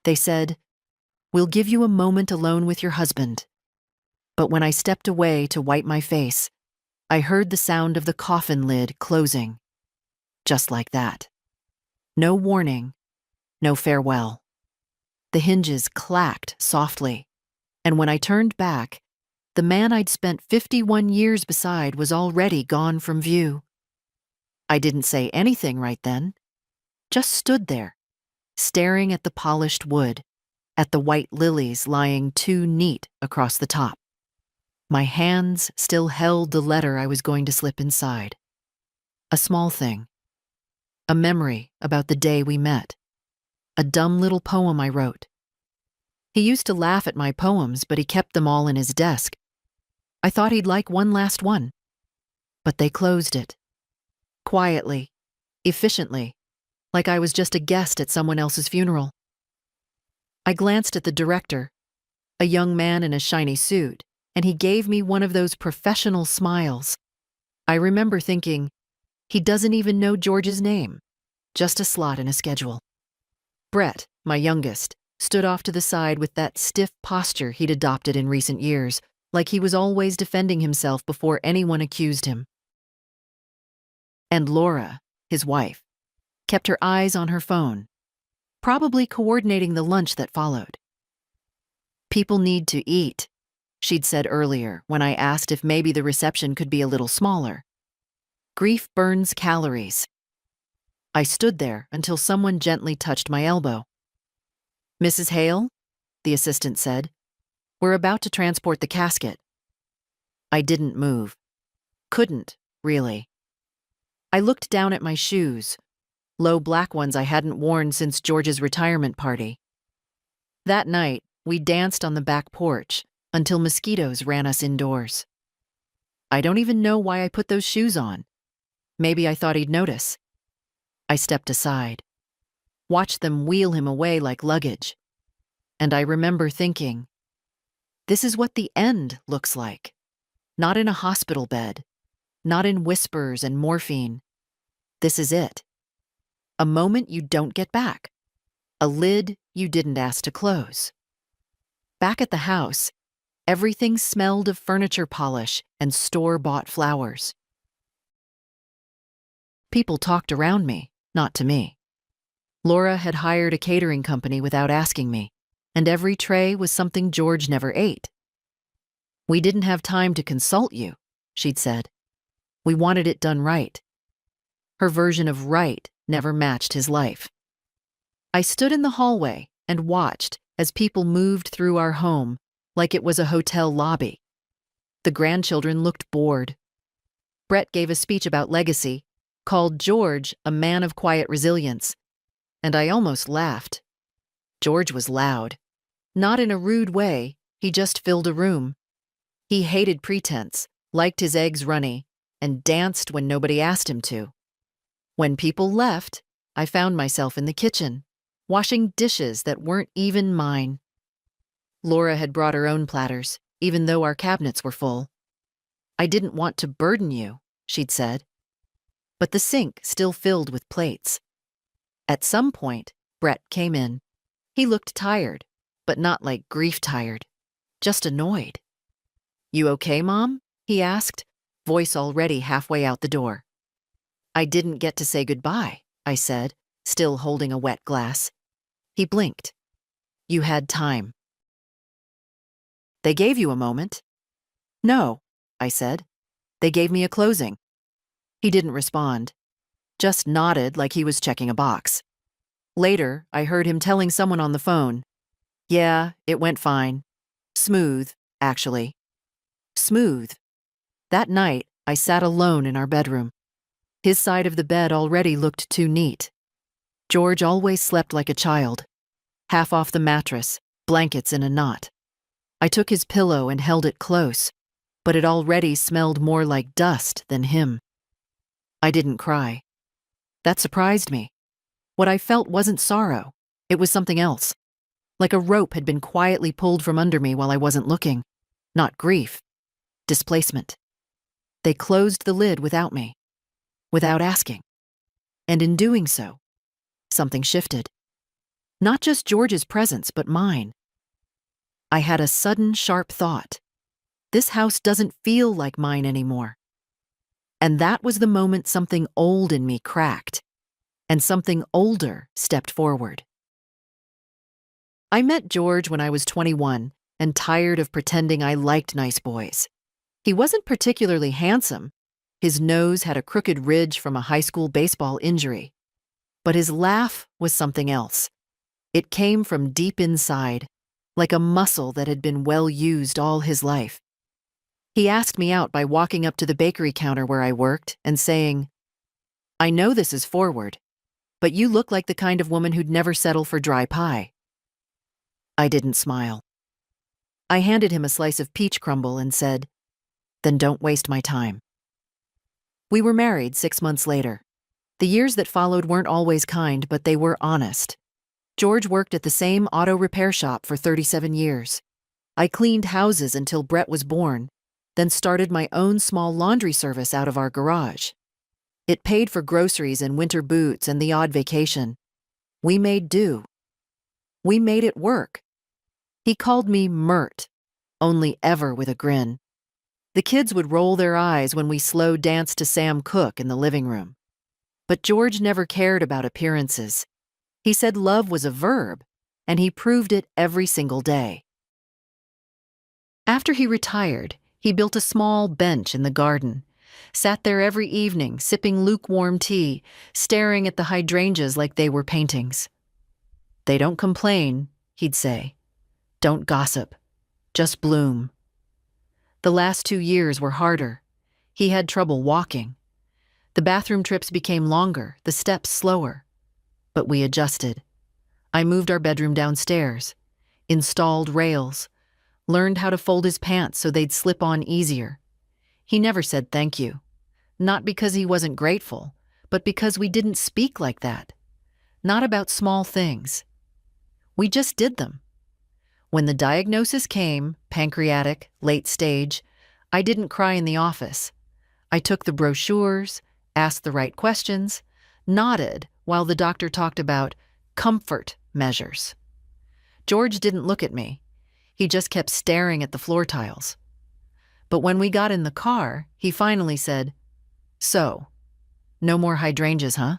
They said, "We'll give you a moment alone with your husband." But when I stepped away to wipe my face, I heard the sound of the coffin lid closing. Just like that. No warning, no farewell. The hinges clacked softly, and when I turned back, the man I'd spent 51 years beside was already gone from view. I didn't say anything right then, just stood there, staring at the polished wood, at the white lilies lying too neat across the top. My hands still held the letter I was going to slip inside. A small thing. A memory about the day we met. A dumb little poem I wrote. He used to laugh at my poems, but he kept them all in his desk. I thought he'd like one last one. But they closed it. Quietly, efficiently, like I was just a guest at someone else's funeral. I glanced at the director, a young man in a shiny suit, and he gave me one of those professional smiles. I remember thinking, he doesn't even know George's name, just a slot in a schedule. Brett, my youngest, stood off to the side with that stiff posture he'd adopted in recent years, like he was always defending himself before anyone accused him. And Laura, his wife, kept her eyes on her phone, probably coordinating the lunch that followed. "People need to eat," she'd said earlier when I asked if maybe the reception could be a little smaller. "Grief burns calories." I stood there until someone gently touched my elbow. "Mrs. Hale," the assistant said, "we're about to transport the casket." I didn't move. Couldn't, really. I looked down at my shoes, low black ones I hadn't worn since George's retirement party. That night, we danced on the back porch until mosquitoes ran us indoors. I don't even know why I put those shoes on. Maybe I thought he'd notice. I stepped aside, watched them wheel him away like luggage, and I remember thinking, this is what the end looks like. Not in a hospital bed, not in whispers and morphine. This is it. A moment you don't get back. A lid you didn't ask to close. Back at the house, everything smelled of furniture polish and store-bought flowers. People talked around me, not to me. Laura had hired a catering company without asking me, and every tray was something George never ate. "We didn't have time to consult you," she'd said. "We wanted it done right." Her version of right never matched his life. I stood in the hallway and watched as people moved through our home like it was a hotel lobby. The grandchildren looked bored. Brett gave a speech about legacy, called George a man of quiet resilience, and I almost laughed. George was loud. Not in a rude way, he just filled a room. He hated pretense, liked his eggs runny, and danced when nobody asked him to. When people left, I found myself in the kitchen, washing dishes that weren't even mine. Laura had brought her own platters, even though our cabinets were full. "I didn't want to burden you," she'd said. But the sink still filled with plates. At some point, Brett came in. He looked tired, but not like grief-tired, just annoyed. "You okay, Mom?" he asked, voice already halfway out the door. "I didn't get to say goodbye," I said, still holding a wet glass. He blinked. "You had time." "They gave you a moment." "No," I said. "They gave me a closing." He didn't respond, just nodded like he was checking a box. Later, I heard him telling someone on the phone, "Yeah, it went fine. Smooth, actually." Smooth. That night, I sat alone in our bedroom. His side of the bed already looked too neat. George always slept like a child, half off the mattress, blankets in a knot. I took his pillow and held it close, but it already smelled more like dust than him. I didn't cry. That surprised me. What I felt wasn't sorrow. It was something else. Like a rope had been quietly pulled from under me while I wasn't looking. Not grief. Displacement. They closed the lid without me. Without asking. And in doing so, something shifted. Not just George's presence, but mine. I had a sudden, sharp thought. This house doesn't feel like mine anymore. And that was the moment something old in me cracked, and something older stepped forward. I met George when I was 21 and tired of pretending I liked nice boys. He wasn't particularly handsome. His nose had a crooked ridge from a high school baseball injury. But his laugh was something else. It came from deep inside, like a muscle that had been well used all his life. He asked me out by walking up to the bakery counter where I worked and saying, "I know this is forward, but you look like the kind of woman who'd never settle for dry pie." I didn't smile. I handed him a slice of peach crumble and said, "Then don't waste my time." We were married 6 months later. The years that followed weren't always kind, but they were honest. George worked at the same auto repair shop for 37 years. I cleaned houses until Brett was born, then started my own small laundry service out of our garage. It paid for groceries and winter boots and the odd vacation. We made do. We made it work. He called me Mert, only ever with a grin. The kids would roll their eyes when we slow danced to Sam Cooke in the living room. But George never cared about appearances. He said love was a verb, and he proved it every single day. After he retired, he built a small bench in the garden, sat there every evening sipping lukewarm tea, staring at the hydrangeas like they were paintings. "They don't complain," he'd say. "Don't gossip. Just bloom." The last 2 years were harder. He had trouble walking. The bathroom trips became longer, the steps slower. But we adjusted. I moved our bedroom downstairs, installed rails, learned how to fold his pants so they'd slip on easier. He never said thank you. Not because he wasn't grateful, but because we didn't speak like that. Not about small things. We just did them. When the diagnosis came, pancreatic, late stage, I didn't cry in the office. I took the brochures, asked the right questions, nodded while the doctor talked about comfort measures. George didn't look at me. He just kept staring at the floor tiles. But when we got in the car, he finally said, "So, no more hydrangeas, huh?"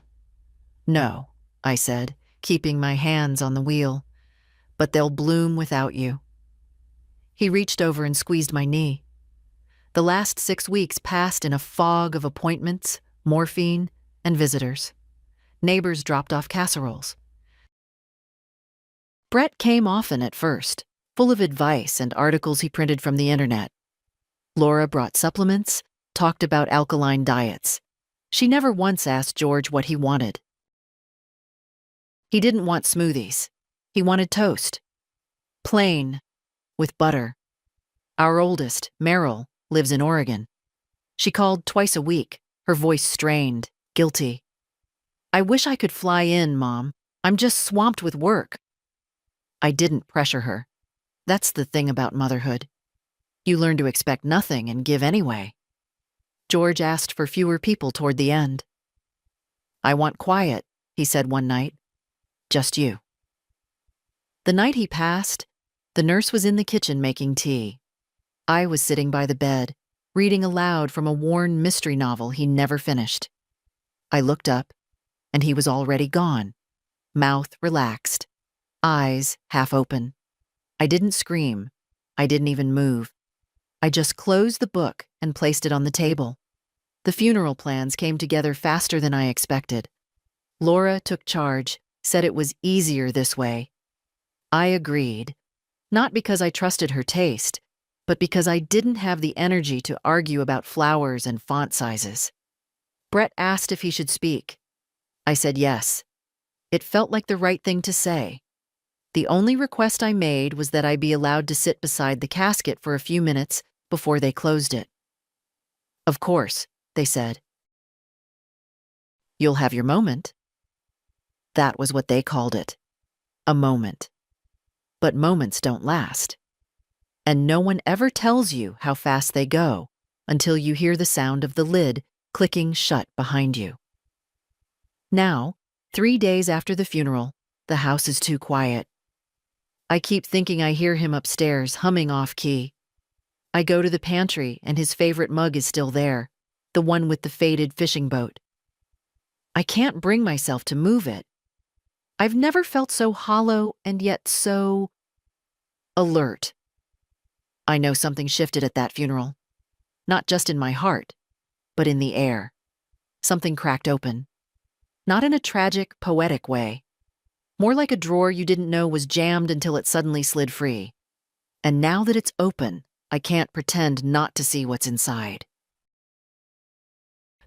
"No," I said, keeping my hands on the wheel. "But they'll bloom without you." He reached over and squeezed my knee. The last 6 weeks passed in a fog of appointments, morphine, and visitors. Neighbors dropped off casseroles. Brett came often at first, full of advice and articles he printed from the internet. Laura brought supplements, talked about alkaline diets. She never once asked George what he wanted. He didn't want smoothies. He wanted toast. Plain, with butter. Our oldest, Meryl, lives in Oregon. She called twice a week, her voice strained, guilty. "I wish I could fly in, Mom. I'm just swamped with work." I didn't pressure her. That's the thing about motherhood. You learn to expect nothing and give anyway. George asked for fewer people toward the end. "I want quiet," he said one night. "Just you." The night he passed, the nurse was in the kitchen making tea. I was sitting by the bed, reading aloud from a worn mystery novel he never finished. I looked up, and he was already gone, mouth relaxed, eyes half open. I didn't scream. I didn't even move. I just closed the book and placed it on the table. The funeral plans came together faster than I expected. Laura took charge, said it was easier this way. I agreed, not because I trusted her taste, but because I didn't have the energy to argue about flowers and font sizes. Brett asked if he should speak. I said yes. It felt like the right thing to say. The only request I made was that I be allowed to sit beside the casket for a few minutes before they closed it. "Of course," they said. "You'll have your moment." That was what they called it. A moment. But moments don't last. And no one ever tells you how fast they go until you hear the sound of the lid clicking shut behind you. Now, 3 days after the funeral, The house is too quiet. I keep thinking I hear him upstairs, humming off key. I go to the pantry, and his favorite mug is still there, the one with the faded fishing boat. I can't bring myself to move it. I've never felt so hollow and yet so alert. I know something shifted at that funeral. Not just in my heart, but in the air. Something cracked open. Not in a tragic, poetic way. More like a drawer you didn't know was jammed until it suddenly slid free. And now that it's open, I can't pretend not to see what's inside.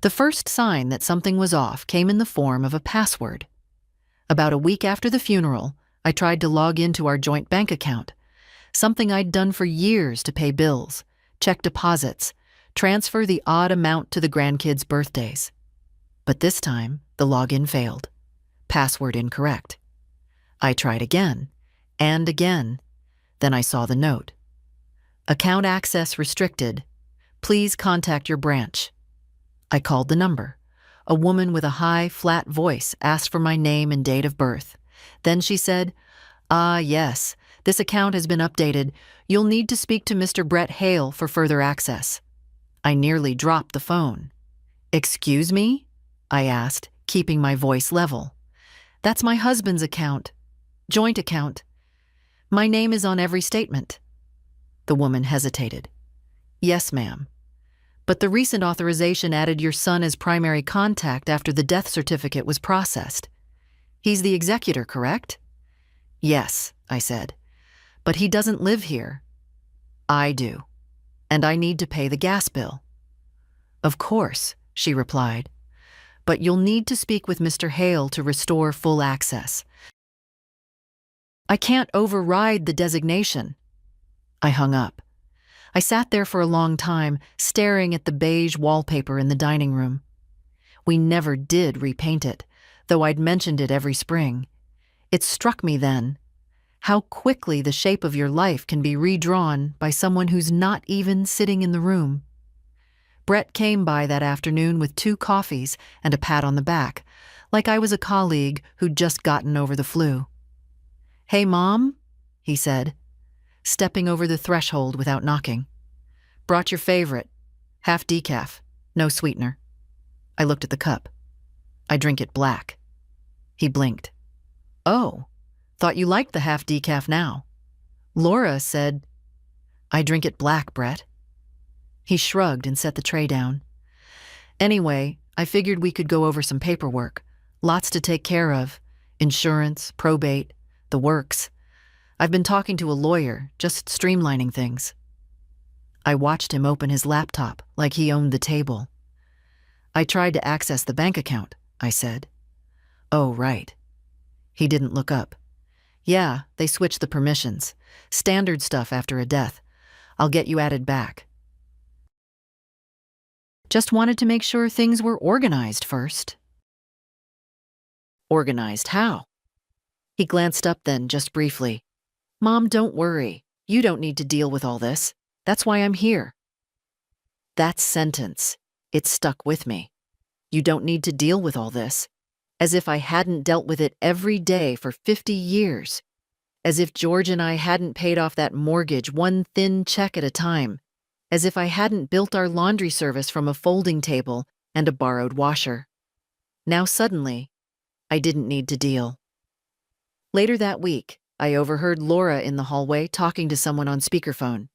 The first sign that something was off came in the form of a password. About a week after the funeral, I tried to log into our joint bank account, something I'd done for years to pay bills, check deposits, transfer the odd amount to the grandkids' birthdays. But this time, the login failed. Password incorrect. I tried again, and again. Then I saw the note. Account access restricted. Please contact your branch. I called the number. A woman with a high, flat voice asked for my name and date of birth. Then she said, yes, this account has been updated. You'll need to speak to Mr. Brett Hale for further access. I nearly dropped the phone. Excuse me? I asked, keeping my voice level. That's my husband's account. Joint account. My name is on every statement. The woman hesitated. Yes, ma'am. But the recent authorization added your son as primary contact after the death certificate was processed. He's the executor, correct? Yes, I said. But he doesn't live here. I do. And I need to pay the gas bill. Of course, she replied. But you'll need to speak with Mr. Hale to restore full access. I can't override the designation. I hung up. I sat there for a long time, staring at the beige wallpaper in the dining room. We never did repaint it, though I'd mentioned it every spring. It struck me then, how quickly the shape of your life can be redrawn by someone who's not even sitting in the room. Brett came by that afternoon with 2 coffees and a pat on the back, like I was a colleague who'd just gotten over the flu. Hey, Mom, he said, stepping over the threshold without knocking. Brought your favorite, half decaf, no sweetener. I looked at the cup. I drink it black. He blinked. Oh, thought you liked the half decaf now. Laura said, I drink it black, Brett. He shrugged and set the tray down. Anyway, I figured we could go over some paperwork. Lots to take care of. Insurance, probate, the works. I've been talking to a lawyer, just streamlining things. I watched him open his laptop like he owned the table. I tried to access the bank account, I said. Oh, right. He didn't look up. Yeah, they switched the permissions. Standard stuff after a death. I'll get you added back. Just wanted to make sure things were organized first. Organized how? He glanced up then, just briefly. Mom, don't worry. You don't need to deal with all this. That's why I'm here. That sentence, it stuck with me. You don't need to deal with all this. As if I hadn't dealt with it every day for 50 years. As if George and I hadn't paid off that mortgage one thin check at a time. As if I hadn't built our laundry service from a folding table and a borrowed washer. Now suddenly, I didn't need to deal. Later that week, I overheard Laura in the hallway talking to someone on speakerphone.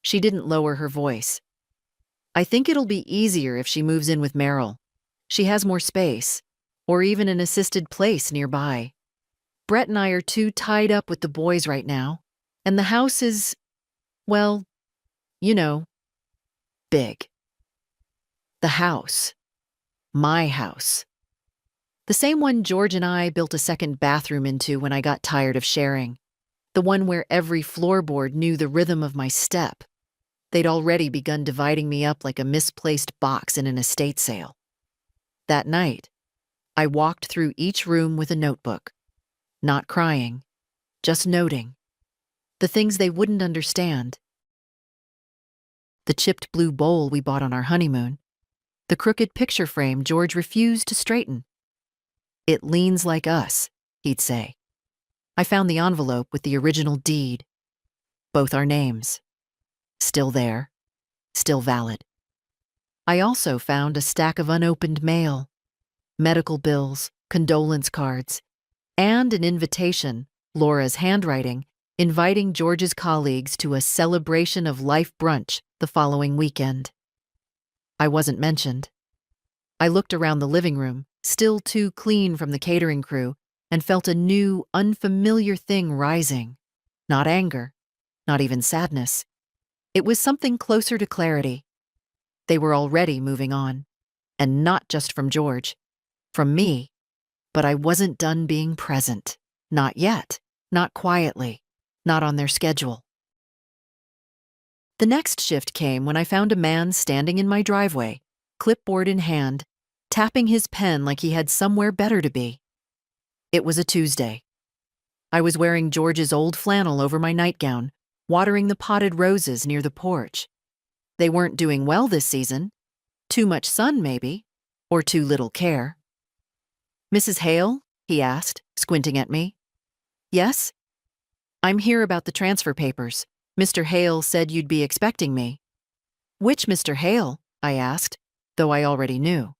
She didn't lower her voice. I think it'll be easier if she moves in with Meryl. She has more space, or even an assisted place nearby. Brett and I are too tied up with the boys right now, and the house is, well, you know, big. The house. My house. The same one George and I built a second bathroom into when I got tired of sharing. The one where every floorboard knew the rhythm of my step. They'd already begun dividing me up like a misplaced box in an estate sale. That night, I walked through each room with a notebook. Not crying, just noting. The things they wouldn't understand. The chipped blue bowl we bought on our honeymoon. The crooked picture frame George refused to straighten. It leans like us, he'd say. I found the envelope with the original deed. Both our names. Still there. Still valid. I also found a stack of unopened mail, medical bills, condolence cards, and an invitation, Laura's handwriting, inviting George's colleagues to a celebration of life brunch the following weekend. I wasn't mentioned. I looked around the living room, still too clean from the catering crew, and felt a new, unfamiliar thing rising. Not anger, not even sadness. It was something closer to clarity. They were already moving on. And not just from George. From me. But I wasn't done being present. Not yet. Not quietly. Not on their schedule. The next shift came when I found a man standing in my driveway, clipboard in hand, tapping his pen like he had somewhere better to be. It was a Tuesday. I was wearing George's old flannel over my nightgown, watering the potted roses near the porch. They weren't doing well this season. Too much sun, maybe, or too little care. "Mrs. Hale?" he asked, squinting at me. "Yes?" "I'm here about the transfer papers. Mr. Hale said you'd be expecting me." "Which Mr. Hale?" I asked, though I already knew.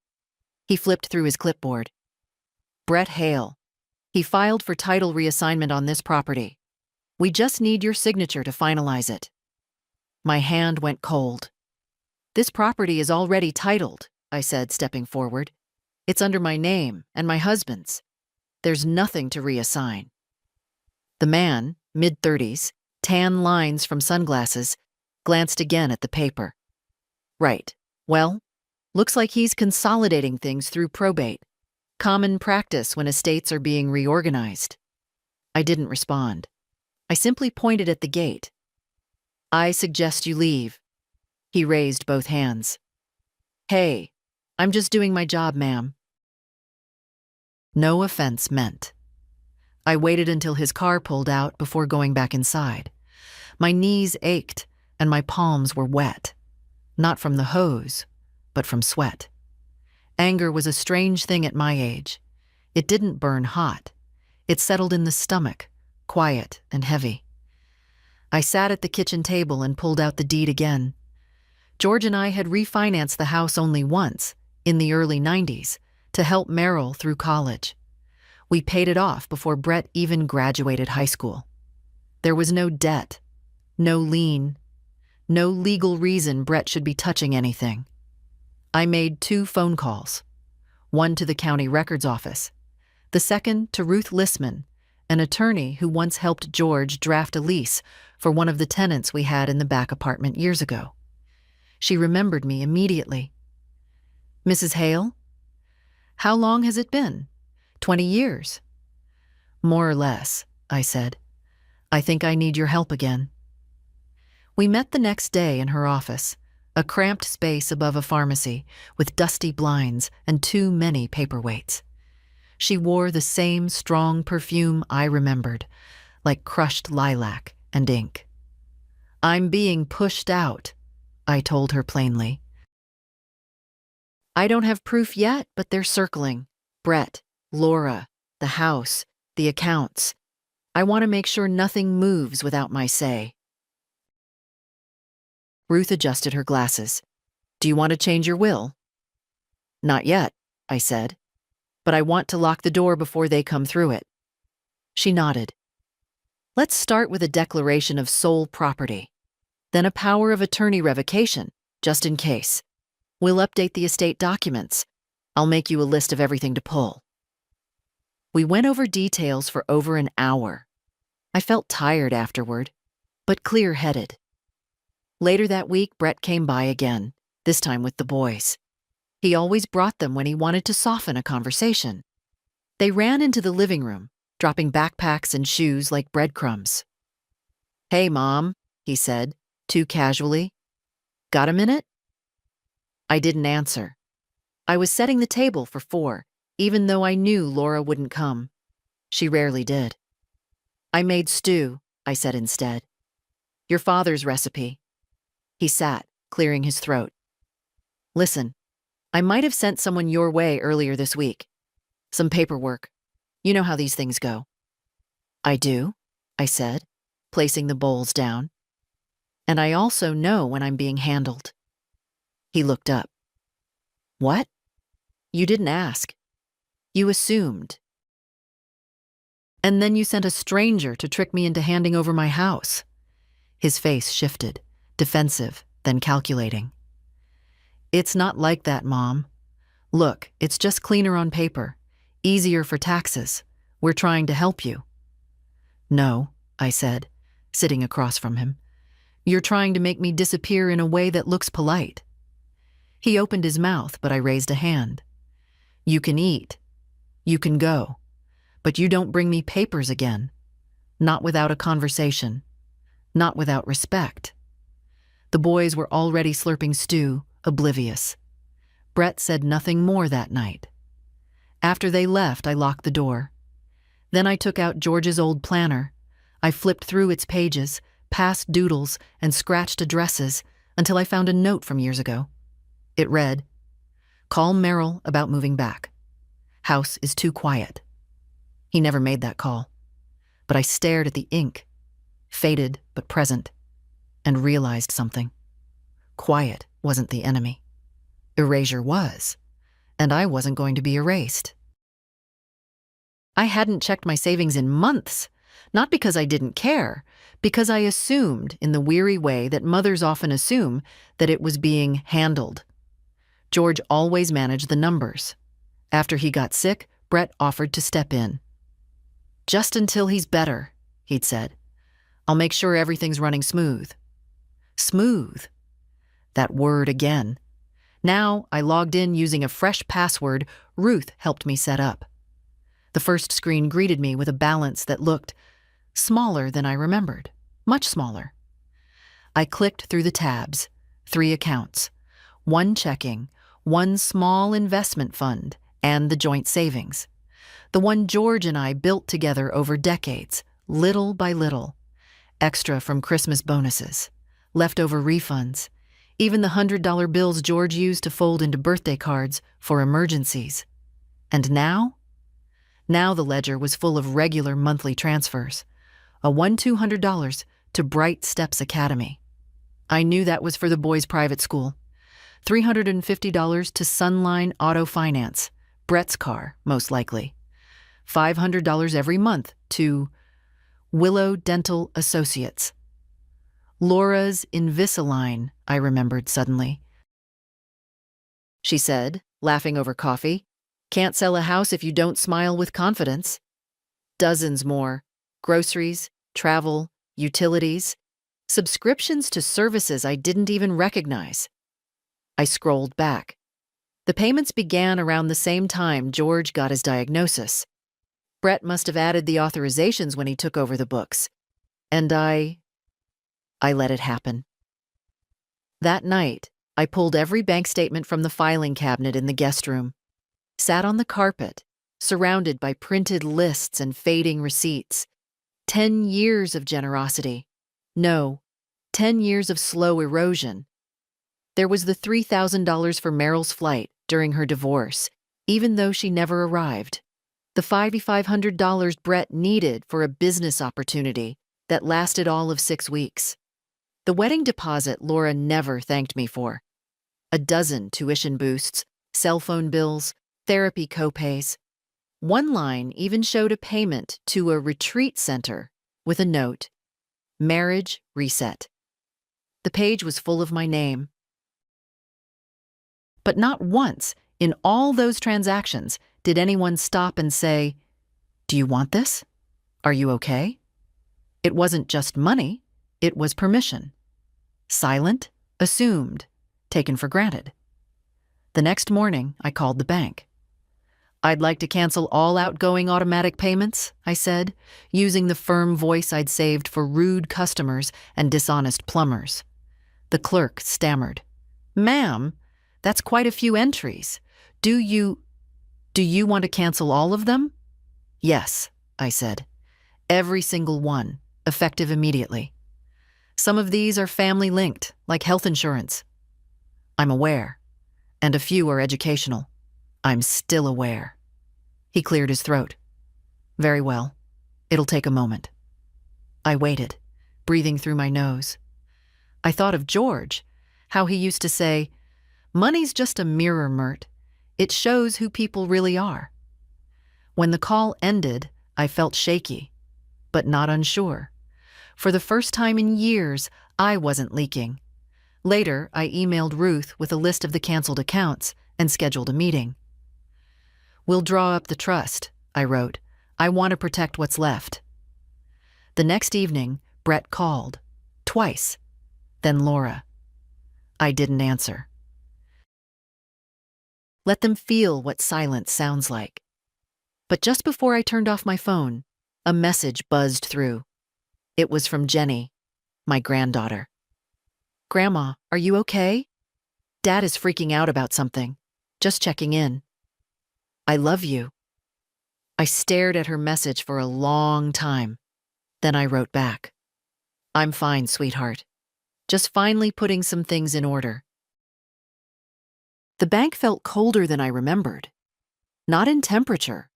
He flipped through his clipboard. "Brett Hale. He filed for title reassignment on this property. We just need your signature to finalize it." My hand went cold. "This property is already titled," I said, stepping forward. "It's under my name and my husband's. There's nothing to reassign." The man, mid-30s, tan lines from sunglasses, glanced again at the paper. "Right. Well, looks like he's consolidating things through probate. Common practice when estates are being reorganized." I didn't respond. I simply pointed at the gate. "I suggest you leave." He raised both hands. "Hey, I'm just doing my job, ma'am." No offense meant. I waited until his car pulled out before going back inside. My knees ached and my palms were wet. Not from the hose, but from sweat. Anger was a strange thing at my age. It didn't burn hot. It settled in the stomach, quiet and heavy. I sat at the kitchen table and pulled out the deed again. George and I had refinanced the house only once, in the early 90s, to help Merrill through college. We paid it off before Brett even graduated high school. There was no debt, no lien, no legal reason Brett should be touching anything. I made 2 phone calls, one to the county records office, the second to Ruth Lissman, an attorney who once helped George draft a lease for one of the tenants we had in the back apartment years ago. She remembered me immediately. "Mrs. Hale? How long has it been? 20 years? "More or less," I said. "I think I need your help again." We met the next day in her office, a cramped space above a pharmacy with dusty blinds and too many paperweights. She wore the same strong perfume I remembered, like crushed lilac and ink. "I'm being pushed out," I told her plainly. "I don't have proof yet, but they're circling. Brett, Laura, the house, the accounts. I want to make sure nothing moves without my say." Ruth adjusted her glasses. "Do you want to change your will?" "Not yet," I said. "But I want to lock the door before they come through it." She nodded. "Let's start with a declaration of sole property. Then a power of attorney revocation, just in case. We'll update the estate documents. I'll make you a list of everything to pull." We went over details for over an hour. I felt tired afterward, but clear-headed. Later that week, Brett came by again, this time with the boys. He always brought them when he wanted to soften a conversation. They ran into the living room, dropping backpacks and shoes like breadcrumbs. "Hey, Mom," he said, too casually. "Got a minute?" I didn't answer. I was setting the table for 4, even though I knew Laura wouldn't come. She rarely did. "I made stew," I said instead. "Your father's recipe." He sat, clearing his throat. "Listen, I might have sent someone your way earlier this week. Some paperwork. You know how these things go." I do, I said, placing the bowls down. And I also know when I'm being handled. He looked up. What? You didn't ask. You assumed. And then you sent a stranger to trick me into handing over my house. His face shifted, defensive, then calculating. It's not like that, Mom. Look, it's just cleaner on paper, easier for taxes. We're trying to help you. No, I said, sitting across from him. You're trying to make me disappear in a way that looks polite. He opened his mouth, but I raised a hand. You can eat. You can go. But you don't bring me papers again. Not without a conversation. Not without respect. The boys were already slurping stew, oblivious. Brett said nothing more that night. After they left, I locked the door. Then I took out George's old planner. I flipped through its pages, past doodles, and scratched addresses until I found a note from years ago. It read, "Call Merrill about moving back. House is too quiet." He never made that call. But I stared at the ink, faded but present, and realized something. Quiet wasn't the enemy. Erasure was, and I wasn't going to be erased. I hadn't checked my savings in months, not because I didn't care, because I assumed, in the weary way that mothers often assume, that it was being handled. George always managed the numbers. After he got sick, Brett offered to step in. "Just until he's better," he'd said. "I'll make sure everything's running smooth." Smooth. That word again. Now I logged in using a fresh password Ruth helped me set up. The first screen greeted me with a balance that looked smaller than I remembered, much smaller. I clicked through the tabs, 3 accounts, 1 checking, 1 small investment fund, and the joint savings. The one George and I built together over decades, little by little. Extra from Christmas bonuses, leftover refunds, even the $100 bills George used to fold into birthday cards for emergencies. And now? Now the ledger was full of regular monthly transfers. A $1,200 to Bright Steps Academy. I knew that was for the boys' private school. $350 to Sunline Auto Finance, Brett's car, most likely. $500 every month to Willow Dental Associates. Laura's Invisalign, I remembered suddenly. She said, laughing over coffee, "Can't sell a house if you don't smile with confidence." Dozens more. Groceries, travel, utilities, subscriptions to services I didn't even recognize. I scrolled back. The payments began around the same time George got his diagnosis. Brett must have added the authorizations when he took over the books. And I let it happen. That night, I pulled every bank statement from the filing cabinet in the guest room, sat on the carpet, surrounded by printed lists and fading receipts. 10 years of generosity. No, 10 years of slow erosion. There was the $3,000 for Merrill's flight during her divorce, even though she never arrived. The $5,500 Brett needed for a business opportunity that lasted all of 6 weeks. The wedding deposit Laura never thanked me for. A dozen tuition boosts, cell phone bills, therapy copays. One line even showed a payment to a retreat center with a note, "Marriage Reset." The page was full of my name. But not once in all those transactions did anyone stop and say, "Do you want this? Are you okay?" It wasn't just money, it was permission. Silent, assumed, taken for granted. The next morning, I called the bank. "I'd like to cancel all outgoing automatic payments," I said, using the firm voice I'd saved for rude customers and dishonest plumbers. The clerk stammered. "Ma'am, that's quite a few entries. Do you want to cancel all of them?" "Yes," I said. "Every single one, effective immediately. Some of these are family-linked, like health insurance." "I'm aware. And a few are educational. I'm still aware." He cleared his throat. "Very well. It'll take a moment. I waited, breathing through my nose. I thought of George, how he used to say, "Money's just a mirror, Mert. It shows who people really are." When the call ended, I felt shaky, but not unsure. For the first time in years, I wasn't leaking. Later, I emailed Ruth with a list of the canceled accounts and scheduled a meeting. "We'll draw up the trust," I wrote. "I want to protect what's left." The next evening, Brett called. Twice. Then Laura. I didn't answer. Let them feel what silence sounds like. But just before I turned off my phone, a message buzzed through. It was from Jenny, my granddaughter. "Grandma, are you okay? Dad is freaking out about something. Just checking in. I love you." I stared at her message for a long time. Then I wrote back, "I'm fine, sweetheart. Just finally putting some things in order." The bank felt colder than I remembered. Not in temperature.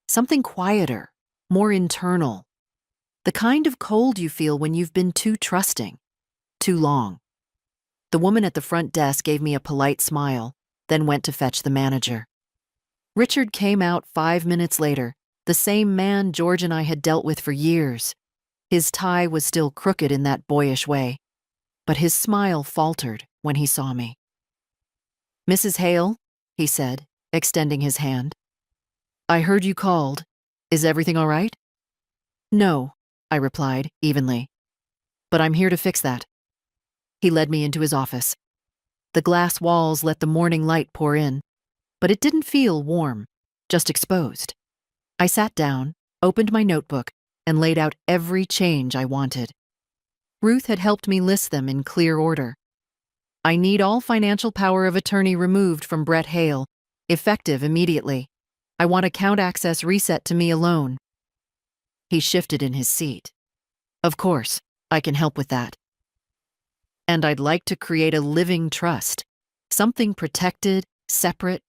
Something quieter, more internal. The kind of cold you feel when you've been too trusting, too long. The woman at the front desk gave me a polite smile, then went to fetch the manager. Richard came out 5 minutes later, the same man George and I had dealt with for years. His tie was still crooked in that boyish way, but his smile faltered when he saw me. "Mrs. Hale," he said, extending his hand. "I heard you called. Is everything all right?" "No," I replied evenly. "But I'm here to fix that." He led me into his office. The glass walls let the morning light pour in, but it didn't feel warm, just exposed. I sat down, opened my notebook, and laid out every change I wanted. Ruth had helped me list them in clear order. I need all financial power of attorney removed from Brett Hale, effective immediately. I want account access reset to me alone. He shifted in his seat. "Of course, I can help with that. And I'd like to create a living trust, something protected, separate.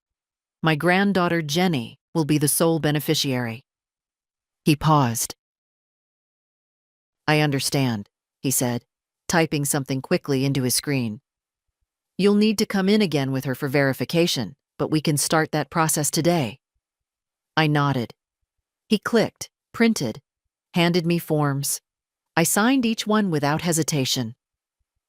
My granddaughter Jenny will be the sole beneficiary." He paused. "I understand," he said, typing something quickly into his screen. "You'll need to come in again with her for verification, but we can start that process today." I nodded. He clicked, printed, handed me forms. I signed each one without hesitation.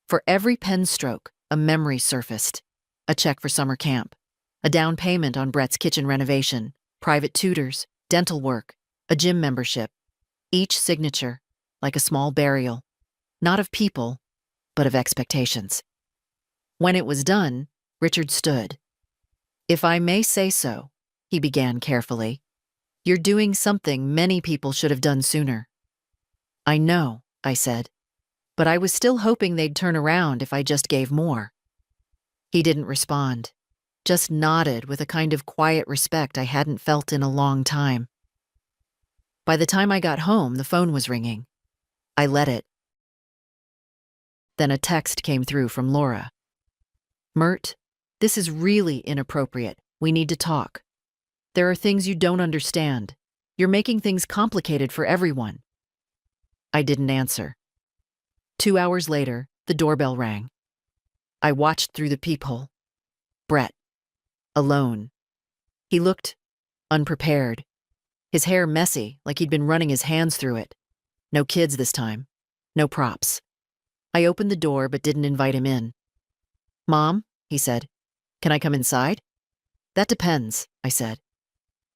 For every pen stroke, a memory surfaced. A check for summer camp, a down payment on Brett's kitchen renovation, private tutors, dental work, a gym membership. Each signature, like a small burial, not of people, but of expectations. When it was done, Richard stood. "If I may say so," he began carefully, "you're doing something many people should have done sooner." "I know," I said, "but I was still hoping they'd turn around if I just gave more." He didn't respond, just nodded with a kind of quiet respect I hadn't felt in a long time. By the time I got home, the phone was ringing. I let it. Then a text came through from Laura. "Mert, this is really inappropriate. We need to talk. There are things you don't understand. You're making things complicated for everyone." I didn't answer. 2 hours later, the doorbell rang. I watched through the peephole. Brett. Alone. He looked unprepared. His hair messy, like he'd been running his hands through it. No kids this time. No props. I opened the door but didn't invite him in. "Mom," he said, "can I come inside?" "That depends," I said.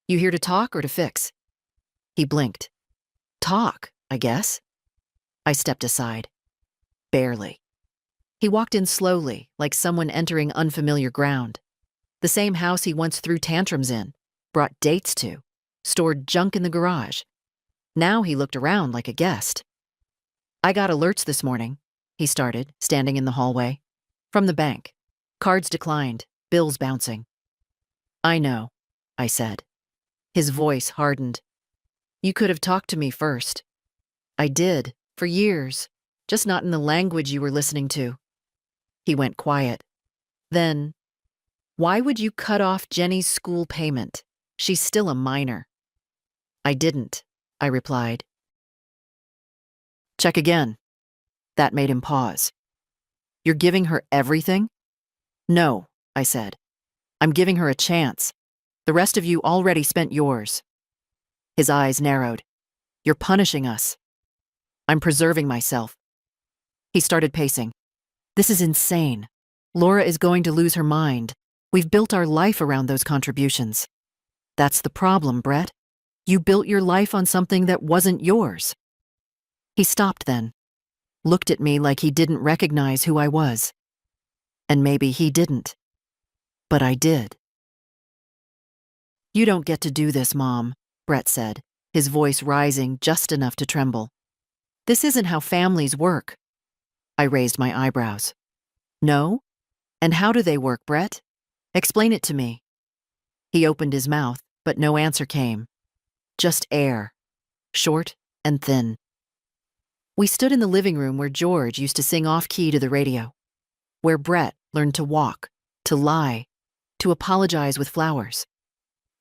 "You here to talk or to fix?" He blinked. "Talk, I guess." I stepped aside. Barely. He walked in slowly, like someone entering unfamiliar ground. The same house he once threw tantrums in, brought dates to, stored junk in the garage. Now he looked around like a guest. "I got alerts this morning," he started, standing in the hallway. "From the bank. Cards declined, bills bouncing." "I know," I said. His voice hardened. "You could have talked to me first." "I did, for years, just not in the language you were listening to." He went quiet. Then, "Why would you cut off Jenny's school payment? She's still a minor." "I didn't," I replied, Check again. That made him pause. You're giving her everything? No, I said. I'm giving her a chance. The rest of you already spent yours. His eyes narrowed. You're punishing us. I'm preserving myself. He started pacing. This is insane. Laura is going to lose her mind. We've built our life around those contributions. That's the problem, Brett. You built your life on something that wasn't yours. He stopped then, looked at me like he didn't recognize who I was. And maybe he didn't. But I did. You don't get to do this, Mom, Brett said, his voice rising just enough to tremble. This isn't how families work. I raised my eyebrows. No? And how do they work, Brett? Explain it to me. He opened his mouth, but no answer came. Just air, short and thin. We stood in the living room where George used to sing off-key to the radio, where Brett learned to walk, to lie, to apologize with flowers.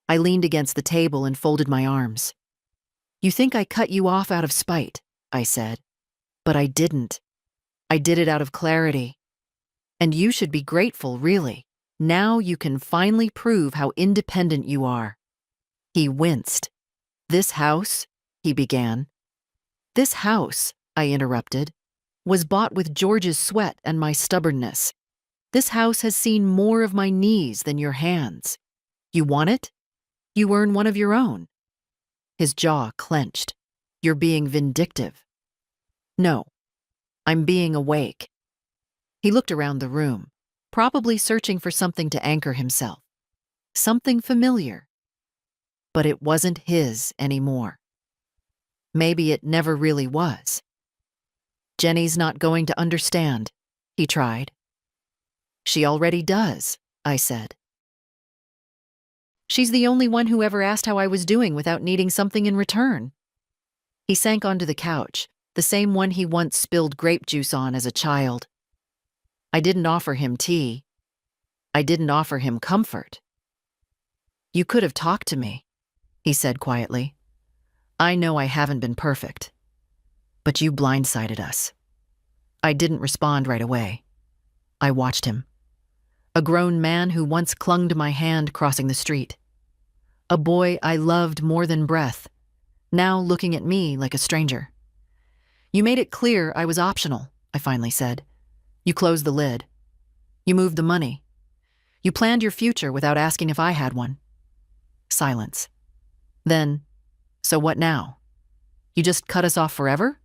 I leaned against the table and folded my arms. You think I cut you off out of spite, I said. But I didn't. I did it out of clarity. And you should be grateful, really. Now you can finally prove how independent you are. He winced. This house, he began. This house, I interrupted, was bought with George's sweat and my stubbornness. This house has seen more of my knees than your hands. You want it? You earn one of your own. His jaw clenched. You're being vindictive. No, I'm being awake. He looked around the room, probably searching for something to anchor himself. Something familiar. But it wasn't his anymore. Maybe it never really was. Jenny's not going to understand, he tried. She already does, I said. She's the only one who ever asked how I was doing without needing something in return. He sank onto the couch, the same one he once spilled grape juice on as a child. I didn't offer him tea. I didn't offer him comfort. You could have talked to me, he said quietly. I know I haven't been perfect, but you blindsided us. I didn't respond right away. I watched him. A grown man who once clung to my hand crossing the street. A boy I loved more than breath, now looking at me like a stranger. You made it clear I was optional, I finally said. You closed the lid. You moved the money. You planned your future without asking if I had one. Silence. Then, so what now? You just cut us off forever?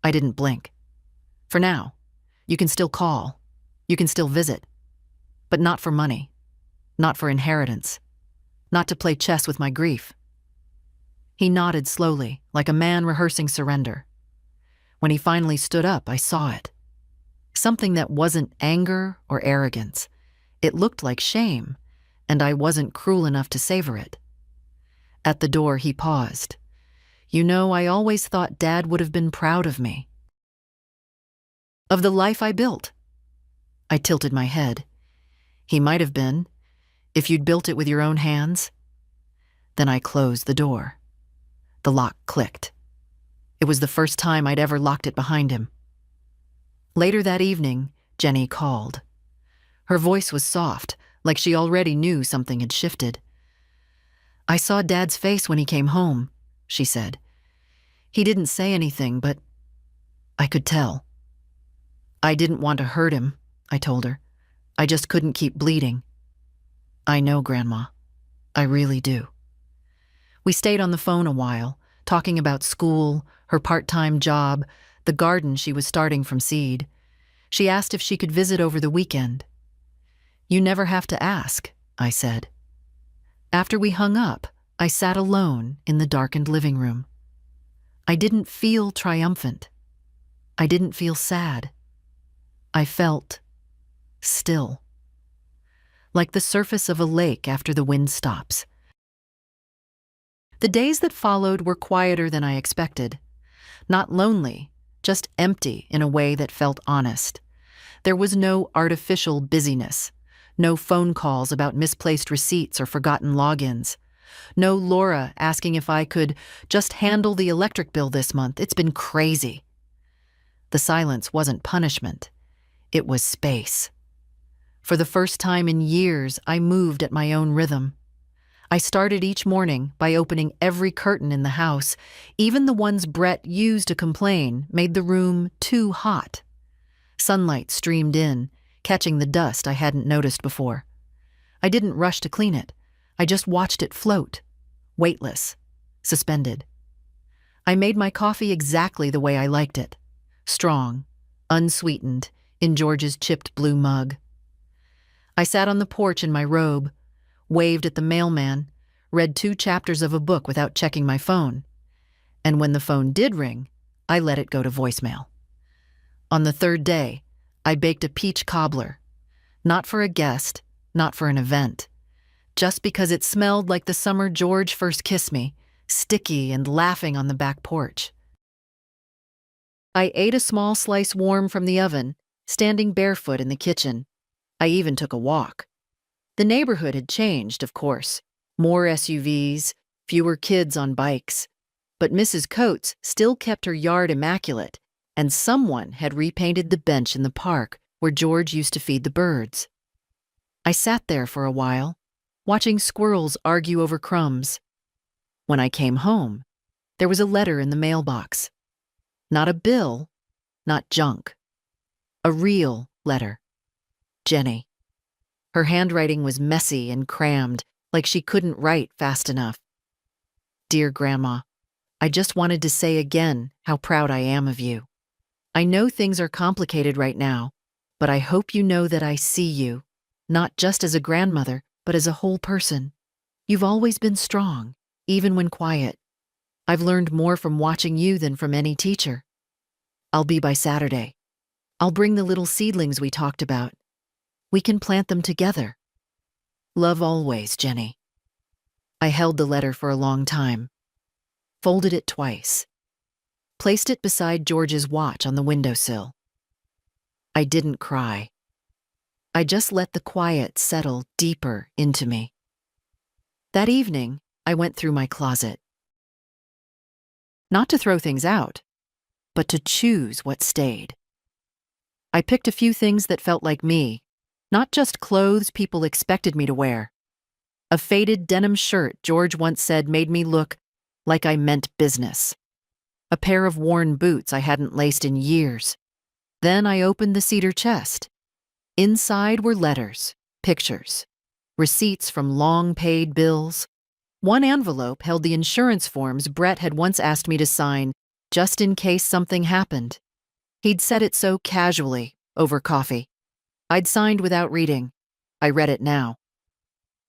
I didn't blink. For now, you can still call. You can still visit. But not for money. Not for inheritance. Not to play chess with my grief. He nodded slowly, like a man rehearsing surrender. When he finally stood up, I saw it. Something that wasn't anger or arrogance. It looked like shame, and I wasn't cruel enough to savor it. At the door, he paused. You know, I always thought Dad would have been proud of me. Of the life I built. I tilted my head. He might have been, if you'd built it with your own hands. Then I closed the door. The lock clicked. It was the first time I'd ever locked it behind him. Later that evening, Jenny called. Her voice was soft, like she already knew something had shifted. I saw Dad's face when he came home, she said. He didn't say anything, but I could tell. I didn't want to hurt him, I told her. I just couldn't keep bleeding. I know, Grandma. I really do. We stayed on the phone a while, talking about school, her part-time job, the garden she was starting from seed. She asked if she could visit over the weekend. You never have to ask, I said. After we hung up, I sat alone in the darkened living room. I didn't feel triumphant. I didn't feel sad. I felt still. Like the surface of a lake after the wind stops. The days that followed were quieter than I expected. Not lonely, just empty in a way that felt honest. There was no artificial busyness. No phone calls about misplaced receipts or forgotten logins. No Laura asking if I could just handle the electric bill this month. It's been crazy. The silence wasn't punishment. It was space. For the first time in years, I moved at my own rhythm. I started each morning by opening every curtain in the house. Even the ones Brett used to complain made the room too hot. Sunlight streamed in, catching the dust I hadn't noticed before. I didn't rush to clean it. I just watched it float, weightless, suspended. I made my coffee exactly the way I liked it. Strong, unsweetened, in George's chipped blue mug. I sat on the porch in my robe, waved at the mailman, read 2 chapters of a book without checking my phone. And when the phone did ring, I let it go to voicemail. On the 3rd day, I baked a peach cobbler. Not for a guest, not for an event. Just because it smelled like the summer George first kissed me, sticky and laughing on the back porch. I ate a small slice warm from the oven, standing barefoot in the kitchen. I even took a walk. The neighborhood had changed, of course. More SUVs, fewer kids on bikes. But Mrs. Coates still kept her yard immaculate, and someone had repainted the bench in the park where George used to feed the birds. I sat there for a while, watching squirrels argue over crumbs. When I came home, there was a letter in the mailbox. Not a bill, not junk. A real letter. Jenny. Her handwriting was messy and crammed, like she couldn't write fast enough. Dear Grandma, I just wanted to say again how proud I am of you. I know things are complicated right now, but I hope you know that I see you, not just as a grandmother, but as a whole person. You've always been strong, even when quiet. I've learned more from watching you than from any teacher. I'll be by Saturday. I'll bring the little seedlings we talked about. We can plant them together. Love always, Jenny. I held the letter for a long time, folded it twice, placed it beside George's watch on the windowsill. I didn't cry. I just let the quiet settle deeper into me. That evening, I went through my closet. Not to throw things out, but to choose what stayed. I picked a few things that felt like me, not just clothes people expected me to wear. A faded denim shirt George once said made me look like I meant business. A pair of worn boots I hadn't laced in years. Then I opened the cedar chest. Inside were letters, pictures, receipts from long-paid bills. One envelope held the insurance forms Brett had once asked me to sign just in case something happened. He'd said it so casually, over coffee. I'd signed without reading. I read it now.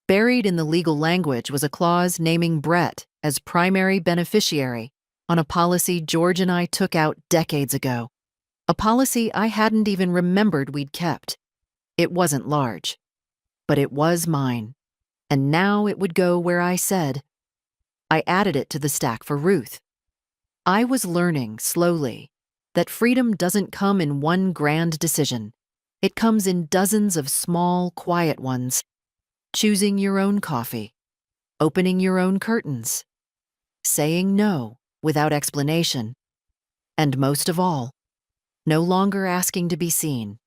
Buried in the legal language was a clause naming Brett as primary beneficiary on a policy George and I took out decades ago. A policy I hadn't even remembered we'd kept. It wasn't large, but it was mine, and now it would go where I said. I added it to the stack for Ruth. I was learning, slowly, that freedom doesn't come in one grand decision. It comes in dozens of small, quiet ones. Choosing your own coffee, opening your own curtains, saying no without explanation, and most of all, no longer asking to be seen.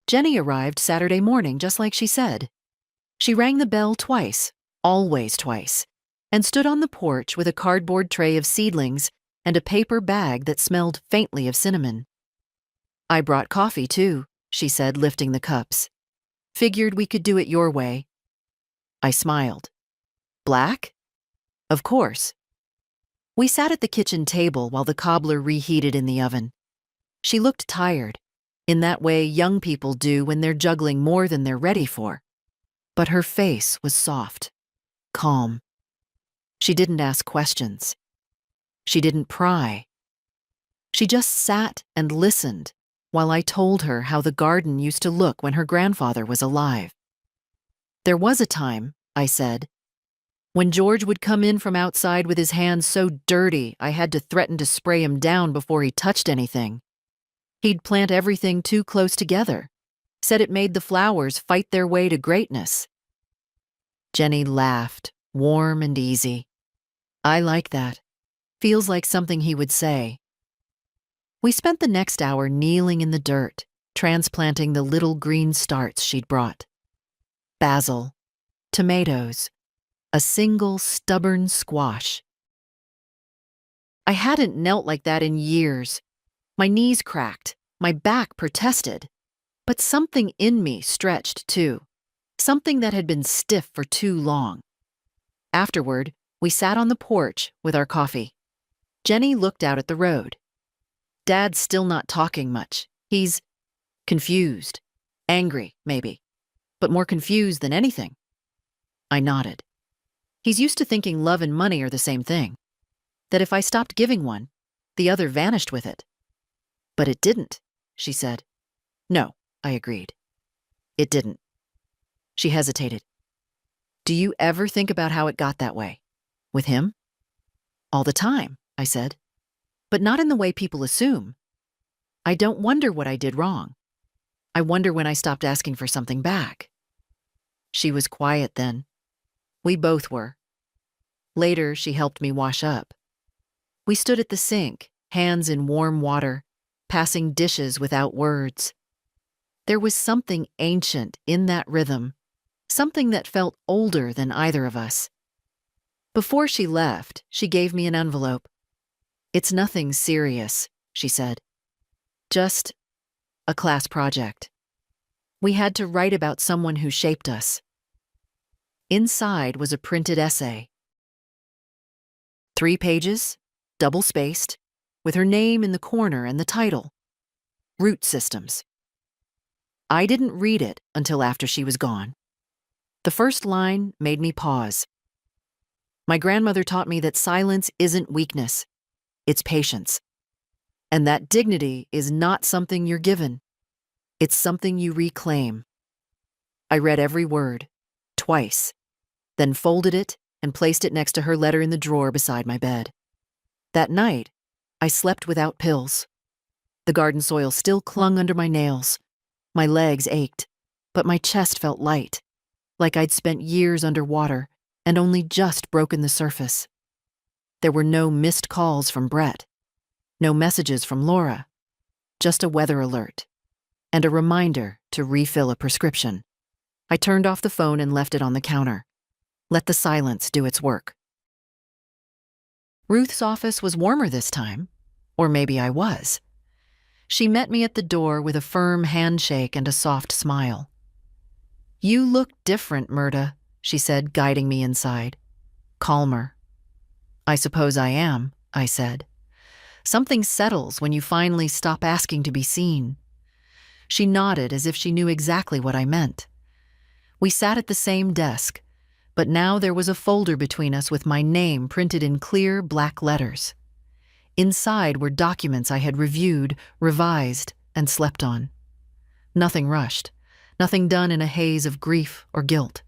Jenny arrived Saturday morning just like she said. She rang the bell twice, always twice, and stood on the porch with a cardboard tray of seedlings and a paper bag that smelled faintly of cinnamon. I brought coffee, too, she said, lifting the cups. Figured we could do it your way. I smiled. Black? Of course. We sat at the kitchen table while the cobbler reheated in the oven. She looked tired, in that way young people do when they're juggling more than they're ready for. But her face was soft, calm. She didn't ask questions. She didn't pry. She just sat and listened while I told her how the garden used to look when her grandfather was alive. There was a time, I said, when George would come in from outside with his hands so dirty I had to threaten to spray him down before he touched anything. He'd plant everything too close together, said it made the flowers fight their way to greatness. Jenny laughed, warm and easy. I like that. Feels like something he would say. We spent the next hour kneeling in the dirt, transplanting the little green starts she'd brought. Basil, tomatoes, a single stubborn squash. I hadn't knelt like that in years. My knees cracked, my back protested. But something in me stretched too, something that had been stiff for too long. Afterward, we sat on the porch with our coffee. Jenny looked out at the road. Dad's still not talking much. He's confused, angry, maybe, but more confused than anything. I nodded. He's used to thinking love and money are the same thing, that if I stopped giving one, the other vanished with it. But it didn't, she said. No, I agreed. It didn't. She hesitated. Do you ever think about how it got that way? With him? All the time, I said. But not in the way people assume. I don't wonder what I did wrong. I wonder when I stopped asking for something back. She was quiet then. We both were. Later, she helped me wash up. We stood at the sink, hands in warm water, passing dishes without words. There was something ancient in that rhythm, something that felt older than either of us. Before she left, she gave me an envelope. It's nothing serious, she said. Just a class project. We had to write about someone who shaped us. Inside was a printed essay. 3 pages, double-spaced, with her name in the corner and the title, Root Systems. I didn't read it until after she was gone. The first line made me pause. My grandmother taught me that silence isn't weakness, it's patience. And that dignity is not something you're given, it's something you reclaim. I read every word, twice, then folded it and placed it next to her letter in the drawer beside my bed. That night, I slept without pills. The garden soil still clung under my nails. My legs ached, but my chest felt light, like I'd spent years underwater and only just broken the surface. There were no missed calls from Brett, no messages from Laura, just a weather alert and a reminder to refill a prescription. I turned off the phone and left it on the counter. Let the silence do its work. Ruth's office was warmer this time, or maybe I was. She met me at the door with a firm handshake and a soft smile. You look different, Myrta, she said, guiding me inside. Calmer. I suppose I am, I said. Something settles when you finally stop asking to be seen. She nodded as if she knew exactly what I meant. We sat at the same desk, but now there was a folder between us with my name printed in clear black letters. Inside were documents I had reviewed, revised, and slept on. Nothing rushed, nothing done in a haze of grief or guilt.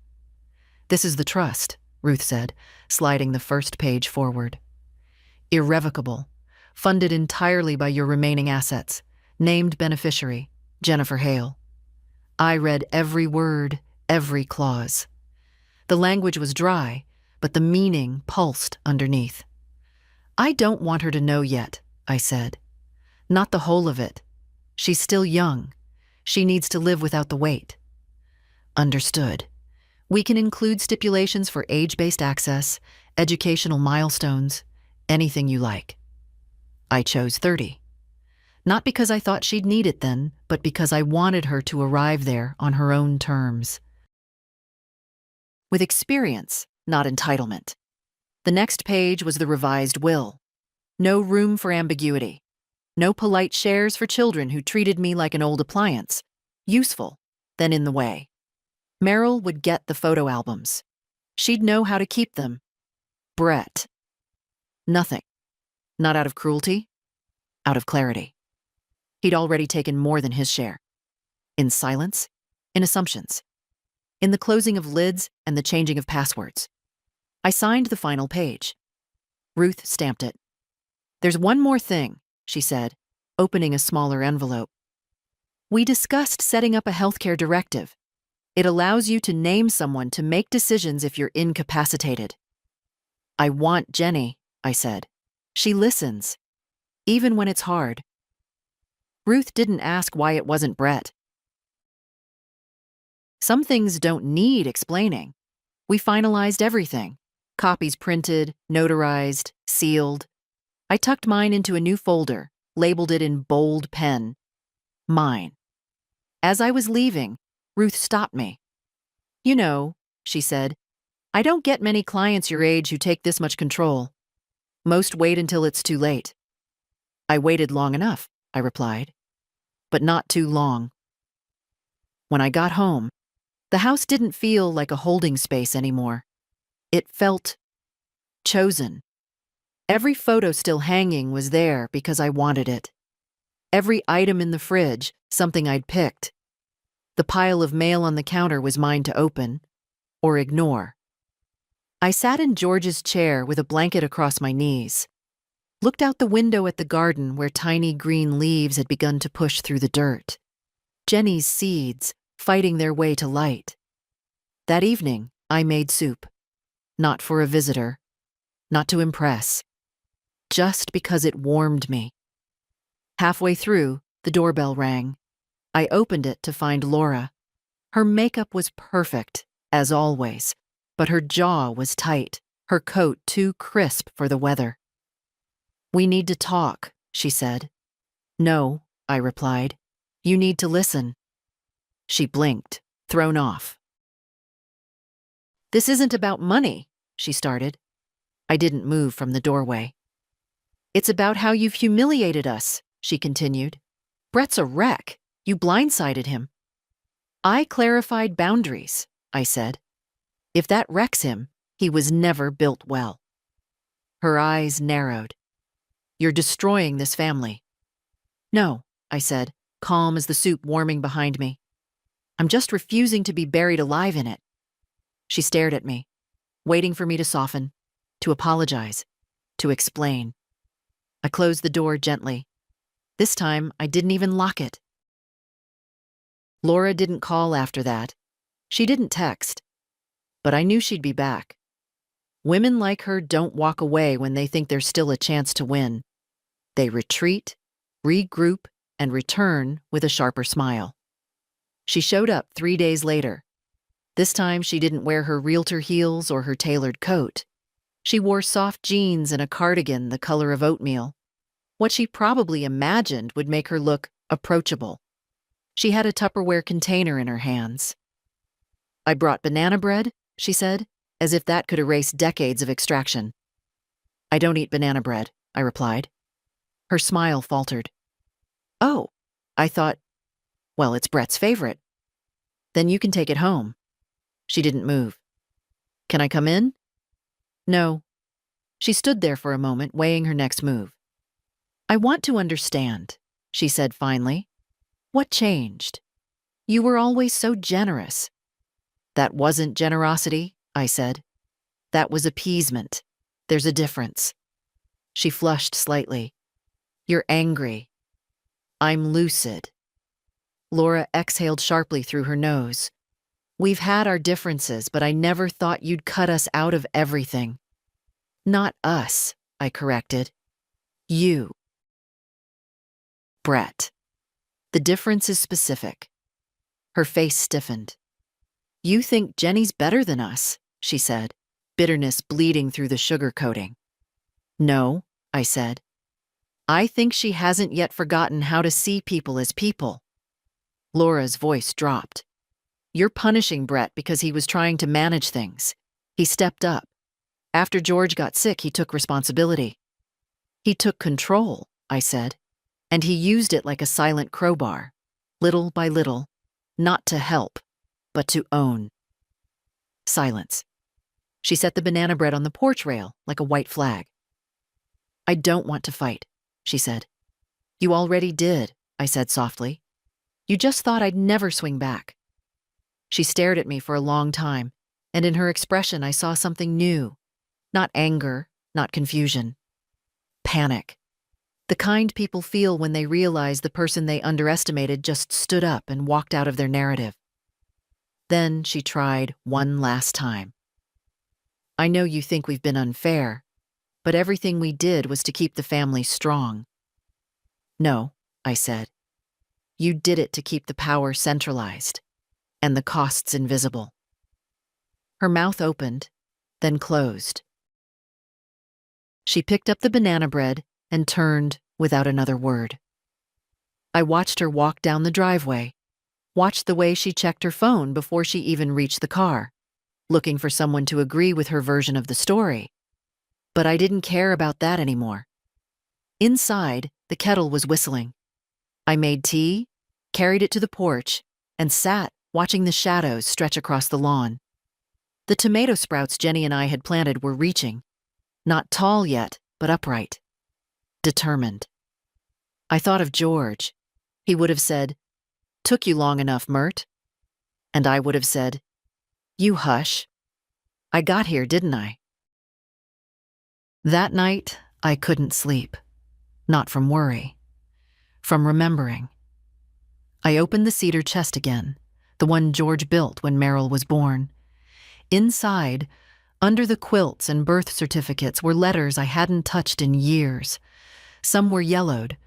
This is the trust, Ruth said, sliding the first page forward. Irrevocable, funded entirely by your remaining assets, named beneficiary, Jennifer Hale. I read every word, every clause. The language was dry, but the meaning pulsed underneath. I don't want her to know yet, I said. Not the whole of it. She's still young. She needs to live without the weight. Understood. We can include stipulations for age-based access, educational milestones, anything you like. I chose 30. Not because I thought she'd need it then, but because I wanted her to arrive there on her own terms. With experience, not entitlement. The next page was the revised will. No room for ambiguity. No polite shares for children who treated me like an old appliance. Useful, then in the way. Meryl would get the photo albums. She'd know how to keep them. Brett. Nothing. Not out of cruelty, out of clarity. He'd already taken more than his share. In silence, in assumptions. In the closing of lids and the changing of passwords. I signed the final page. Ruth stamped it. There's one more thing, she said, opening a smaller envelope. We discussed setting up a healthcare directive. It allows you to name someone to make decisions if you're incapacitated. I want Jenny, I said. She listens, even when it's hard. Ruth didn't ask why it wasn't Brett. Some things don't need explaining. We finalized everything. Copies printed, notarized, sealed. I tucked mine into a new folder, labeled it in bold pen. Mine. As I was leaving, Ruth stopped me. "You know," she said, "I don't get many clients your age who take this much control. Most wait until it's too late." "I waited long enough," I replied. "But not too long." When I got home, the house didn't feel like a holding space anymore. It felt chosen. Every photo still hanging was there because I wanted it. Every item in the fridge, something I'd picked. The pile of mail on the counter was mine to open or ignore. I sat in George's chair with a blanket across my knees, looked out the window at the garden where tiny green leaves had begun to push through the dirt. Jenny's seeds fighting their way to light. That evening, I made soup. Not for a visitor, not to impress, just because it warmed me. Halfway through, the doorbell rang. I opened it to find Laura. Her makeup was perfect, as always, but her jaw was tight, her coat too crisp for the weather. "We need to talk," she said. "No," I replied. "You need to listen." She blinked, thrown off. "This isn't about money," she started. I didn't move from the doorway. "It's about how you've humiliated us," she continued. "Brett's a wreck. You blindsided him." "I clarified boundaries," I said. "If that wrecks him, he was never built well." Her eyes narrowed. "You're destroying this family." "No," I said, calm as the soup warming behind me. "I'm just refusing to be buried alive in it." She stared at me, waiting for me to soften, to apologize, to explain. I closed the door gently. This time, I didn't even lock it. Laura didn't call after that. She didn't text. But I knew she'd be back. Women like her don't walk away when they think there's still a chance to win. They retreat, regroup, and return with a sharper smile. She showed up 3 days later. This time she didn't wear her realtor heels or her tailored coat. She wore soft jeans and a cardigan the color of oatmeal. What she probably imagined would make her look approachable. She had a Tupperware container in her hands. "I brought banana bread," she said, as if that could erase decades of extraction. "I don't eat banana bread," I replied. Her smile faltered. "Oh," I thought, "well, it's Brett's favorite. Then you can take it home." She didn't move. "Can I come in?" "No." She stood there for a moment, weighing her next move. "I want to understand," she said finally. "What changed? You were always so generous." "That wasn't generosity," I said. "That was appeasement. There's a difference." She flushed slightly. "You're angry." "I'm lucid." Laura exhaled sharply through her nose. "We've had our differences, but I never thought you'd cut us out of everything." "Not us," I corrected. "You." Brett. The difference is specific. Her face stiffened. "You think Jenny's better than us," she said, bitterness bleeding through the sugar coating. "No," I said. "I think she hasn't yet forgotten how to see people as people." Laura's voice dropped. "You're punishing Brett because he was trying to manage things. He stepped up. After George got sick, he took responsibility." "He took control," I said, "and he used it like a silent crowbar, little by little, not to help, but to own." Silence. She set the banana bread on the porch rail like a white flag. "I don't want to fight," she said. "You already did," I said softly. "You just thought I'd never swing back." She stared at me for a long time, and in her expression I saw something new. Not anger, not confusion. Panic. The kind people feel when they realize the person they underestimated just stood up and walked out of their narrative. Then she tried one last time. "I know you think we've been unfair, but everything we did was to keep the family strong." "No," I said. You did it to keep the power centralized and the costs invisible. Her mouth opened, then closed. She picked up the banana bread and turned without another word. I watched her walk down the driveway, watched the way she checked her phone before she even reached the car, looking for someone to agree with her version of the story. But I didn't care about that anymore. Inside, the kettle was whistling. I made tea, carried it to the porch, and sat watching the shadows stretch across the lawn. The tomato sprouts Jenny and I had planted were reaching, not tall yet, but upright, determined. I thought of George. He would have said, "Took you long enough, Mert." And I would have said, "You hush. I got here, didn't I?" That night, I couldn't sleep. Not from worry. From remembering. I opened the cedar chest again, the one George built when Meryl was born. Inside, under the quilts and birth certificates, were letters I hadn't touched in years. Some were yellowed,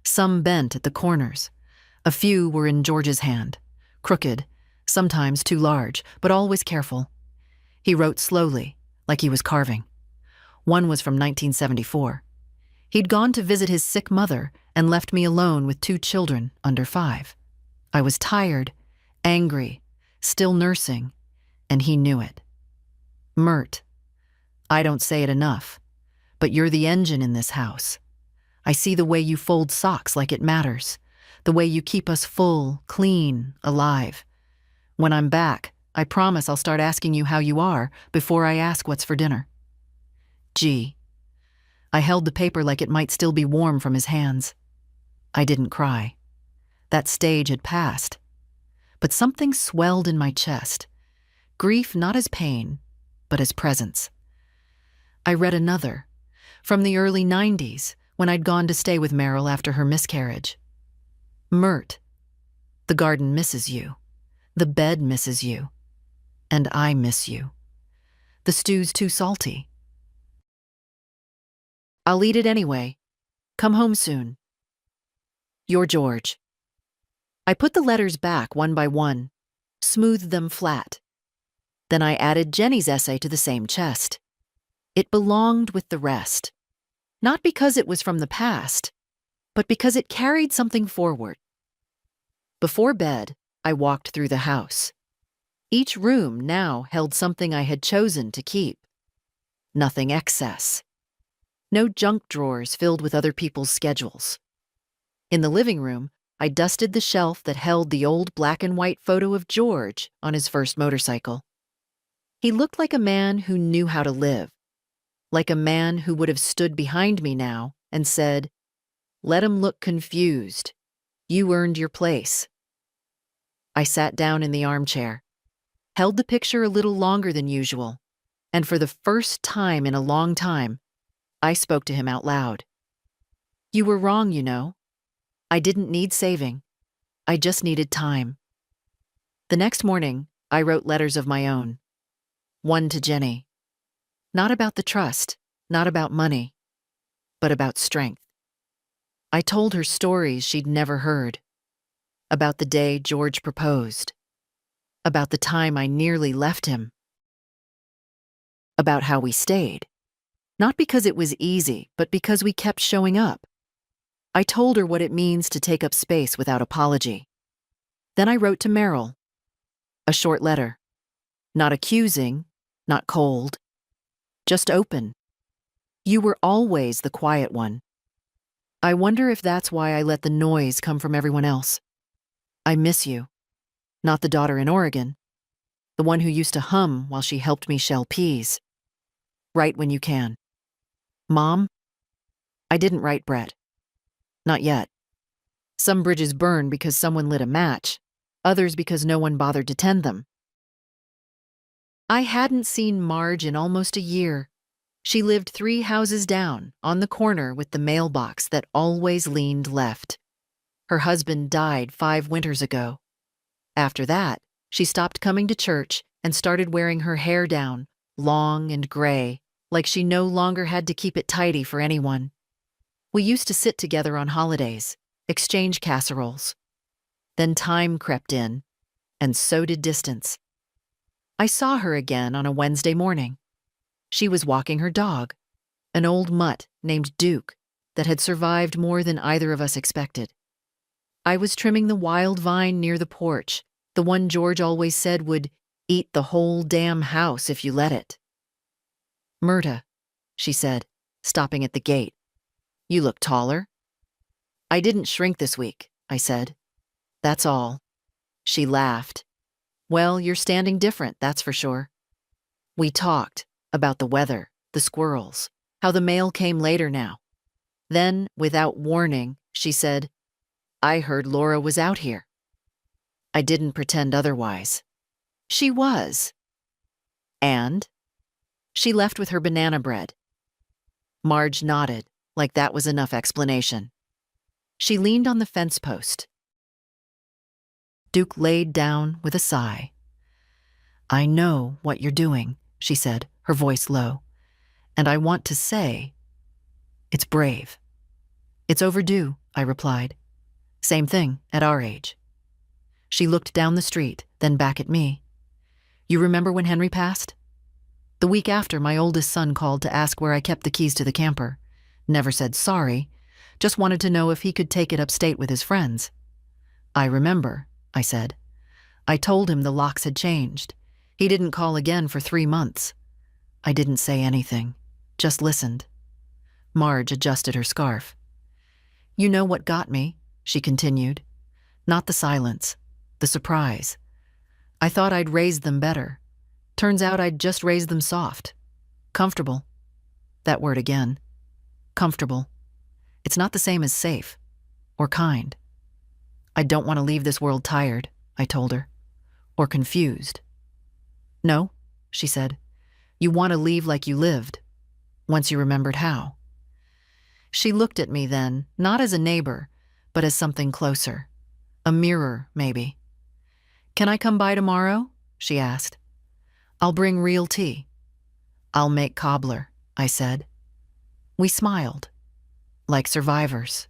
some bent at the corners. A few were in George's hand, crooked, sometimes too large, but always careful. He wrote slowly, like he was carving. One was from 1974. He'd gone to visit his sick mother and left me alone with 2 children under 5. I was tired, angry, still nursing, and he knew it. Mert, I don't say it enough, but you're the engine in this house. I see the way you fold socks like it matters, the way you keep us full, clean, alive. When I'm back, I promise I'll start asking you how you are before I ask what's for dinner. G. I held the paper like it might still be warm from his hands. I didn't cry. That stage had passed. But something swelled in my chest. Grief not as pain, but as presence. I read another, from the early 90s, when I'd gone to stay with Meryl after her miscarriage. Mert, the garden misses you. The bed misses you. And I miss you. The stew's too salty. I'll eat it anyway. Come home soon. Your George. I put the letters back one by one, smoothed them flat. Then I added Jenny's essay to the same chest. It belonged with the rest. Not because it was from the past, but because it carried something forward. Before bed, I walked through the house. Each room now held something I had chosen to keep. Nothing excess. No junk drawers filled with other people's schedules. In the living room, I dusted the shelf that held the old black and white photo of George on his first motorcycle. He looked like a man who knew how to live, like a man who would have stood behind me now and said, "Let him look confused. You earned your place." I sat down in the armchair, held the picture a little longer than usual, and for the first time in a long time, I spoke to him out loud. "You were wrong, you know. I didn't need saving. I just needed time." The next morning, I wrote letters of my own. One to Jenny. Not about the trust, not about money, but about strength. I told her stories she'd never heard. About the day George proposed. About the time I nearly left him. About how we stayed. Not because it was easy, but because we kept showing up. I told her what it means to take up space without apology. Then I wrote to Meryl. A short letter. Not accusing, not cold. Just open. You were always the quiet one. I wonder if that's why I let the noise come from everyone else. I miss you. Not the daughter in Oregon. The one who used to hum while she helped me shell peas. Write when you can. Mom? I didn't write Brett. Not yet. Some bridges burn because someone lit a match, others because no one bothered to tend them. I hadn't seen Marge in almost a year. She lived 3 houses down, on the corner with the mailbox that always leaned left. Her husband died 5 winters ago. After that, she stopped coming to church and started wearing her hair down, long and gray, like she no longer had to keep it tidy for anyone. We used to sit together on holidays, exchange casseroles. Then time crept in, and so did distance. I saw her again on a Wednesday morning. She was walking her dog, an old mutt named Duke that had survived more than either of us expected. I was trimming the wild vine near the porch, the one George always said would eat the whole damn house if you let it. "Myrta," she said, stopping at the gate. "You look taller." "I didn't shrink this week," I said. "That's all." She laughed. "Well, you're standing different, that's for sure." We talked about the weather, the squirrels, how the mail came later now. Then, without warning, she said, "I heard Laura was out here." I didn't pretend otherwise. She was. And? She left with her banana bread. Marge nodded, like that was enough explanation. She leaned on the fence post. Duke laid down with a sigh. "I know what you're doing," she said, her voice low. "And I want to say, it's brave." "It's overdue," I replied. "Same thing at our age." She looked down the street, then back at me. "You remember when Henry passed?" "The week after, my oldest son called to ask where I kept the keys to the camper. Never said sorry, just wanted to know if he could take it upstate with his friends." "I remember," I said. "I told him the locks had changed. He didn't call again for 3 months." I didn't say anything, just listened. Marge adjusted her scarf. "You know what got me," she continued. "Not the silence, the surprise. I thought I'd raised them better. Turns out I'd just raised them soft. Comfortable. That word again. Comfortable. It's not the same as safe. Or kind. I don't want to leave this world tired," I told her. "Or confused." "No," she said. "You want to leave like you lived, once you remembered how." She looked at me then, not as a neighbor, but as something closer. A mirror, maybe. "Can I come by tomorrow?" she asked. "I'll bring real tea." "I'll make cobbler," I said. We smiled, like survivors.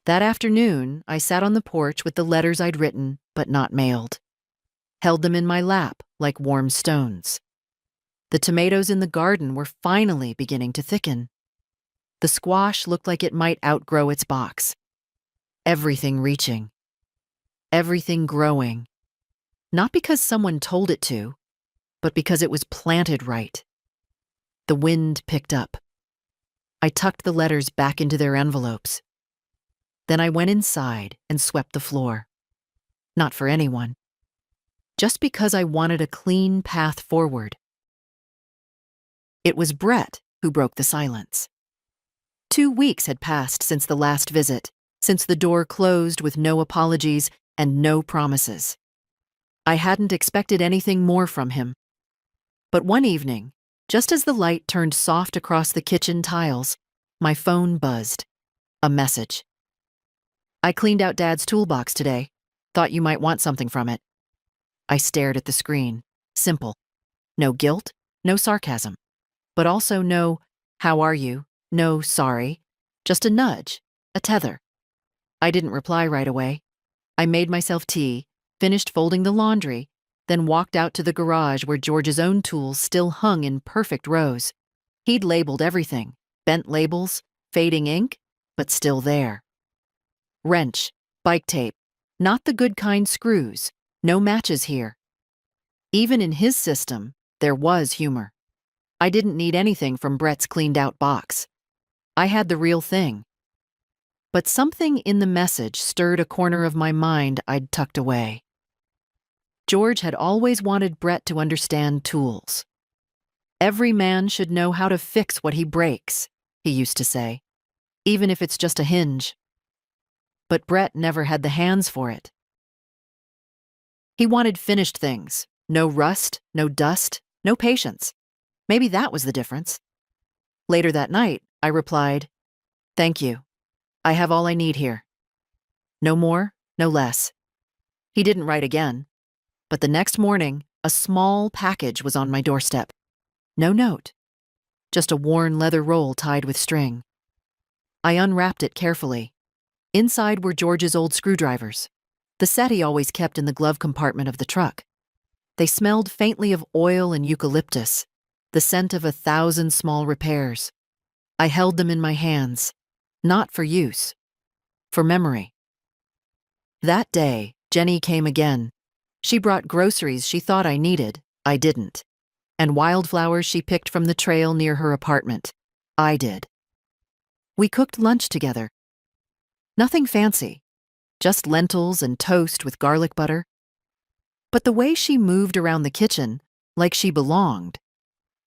That afternoon, I sat on the porch with the letters I'd written but not mailed. Held them in my lap like warm stones. The tomatoes in the garden were finally beginning to thicken. The squash looked like it might outgrow its box. Everything reaching. Everything growing. Not because someone told it to, but because it was planted right. The wind picked up. I tucked the letters back into their envelopes. Then I went inside and swept the floor. Not for anyone. Just because I wanted a clean path forward. It was Brett who broke the silence. 2 weeks had passed since the last visit, since the door closed with no apologies and no promises. I hadn't expected anything more from him. But one evening, just as the light turned soft across the kitchen tiles, my phone buzzed. A message. "I cleaned out Dad's toolbox today. Thought you might want something from it." I stared at the screen. Simple. No guilt, no sarcasm. But also no, "How are you?" No, "Sorry." Just a nudge, a tether. I didn't reply right away. I made myself tea, finished folding the laundry, then walked out to the garage where George's own tools still hung in perfect rows. He'd labeled everything, bent labels, fading ink, but still there. Wrench, bike tape, not the good kind screws, no matches here. Even in his system, there was humor. I didn't need anything from Brett's cleaned-out box. I had the real thing. But something in the message stirred a corner of my mind I'd tucked away. George had always wanted Brett to understand tools. "Every man should know how to fix what he breaks," he used to say, "even if it's just a hinge." But Brett never had the hands for it. He wanted finished things. No rust, no dust, no patience. Maybe that was the difference. Later that night, I replied, "Thank you. I have all I need here." No more, no less. He didn't write again. But the next morning, a small package was on my doorstep. No note. Just a worn leather roll tied with string. I unwrapped it carefully. Inside were George's old screwdrivers, the set he always kept in the glove compartment of the truck. They smelled faintly of oil and eucalyptus, the scent of 1,000 small repairs. I held them in my hands, not for use, for memory. That day, Jenny came again. She brought groceries she thought I needed, I didn't, and wildflowers she picked from the trail near her apartment, I did. We cooked lunch together. Nothing fancy, just lentils and toast with garlic butter. But the way she moved around the kitchen, like she belonged,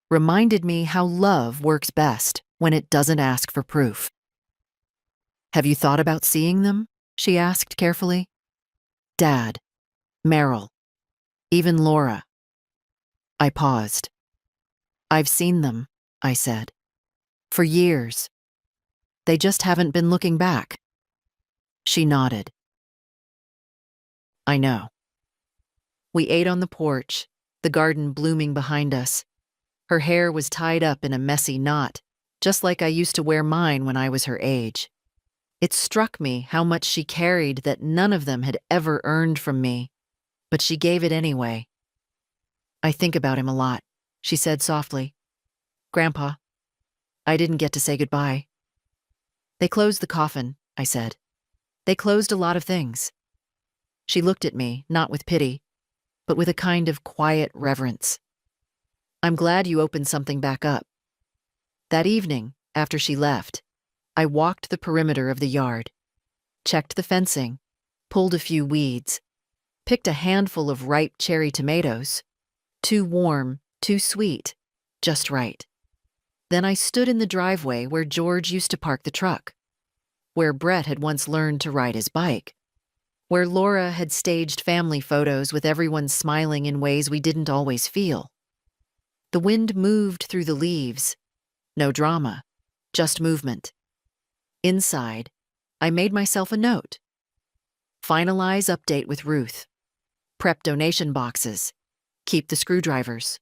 reminded me how love works best when it doesn't ask for proof. "Have you thought about seeing them?" she asked carefully. "Dad, Meryl, even Laura." I paused. "I've seen them," I said. "For years. They just haven't been looking back." She nodded. "I know." We ate on the porch, the garden blooming behind us. Her hair was tied up in a messy knot, just like I used to wear mine when I was her age. It struck me how much she carried that none of them had ever earned from me, but she gave it anyway. "I think about him a lot," she said softly. "Grandpa, I didn't get to say goodbye." "They closed the coffin," I said. "They closed a lot of things." She looked at me, not with pity, but with a kind of quiet reverence. "I'm glad you opened something back up." That evening, after she left, I walked the perimeter of the yard, checked the fencing, pulled a few weeds, picked a handful of ripe cherry tomatoes, too warm, too sweet, just right. Then I stood in the driveway where George used to park the truck, where Brett had once learned to ride his bike, where Laura had staged family photos with everyone smiling in ways we didn't always feel. The wind moved through the leaves. No drama, just movement. Inside, I made myself a note. Finalize update with Ruth. Prep donation boxes. Keep the screwdrivers.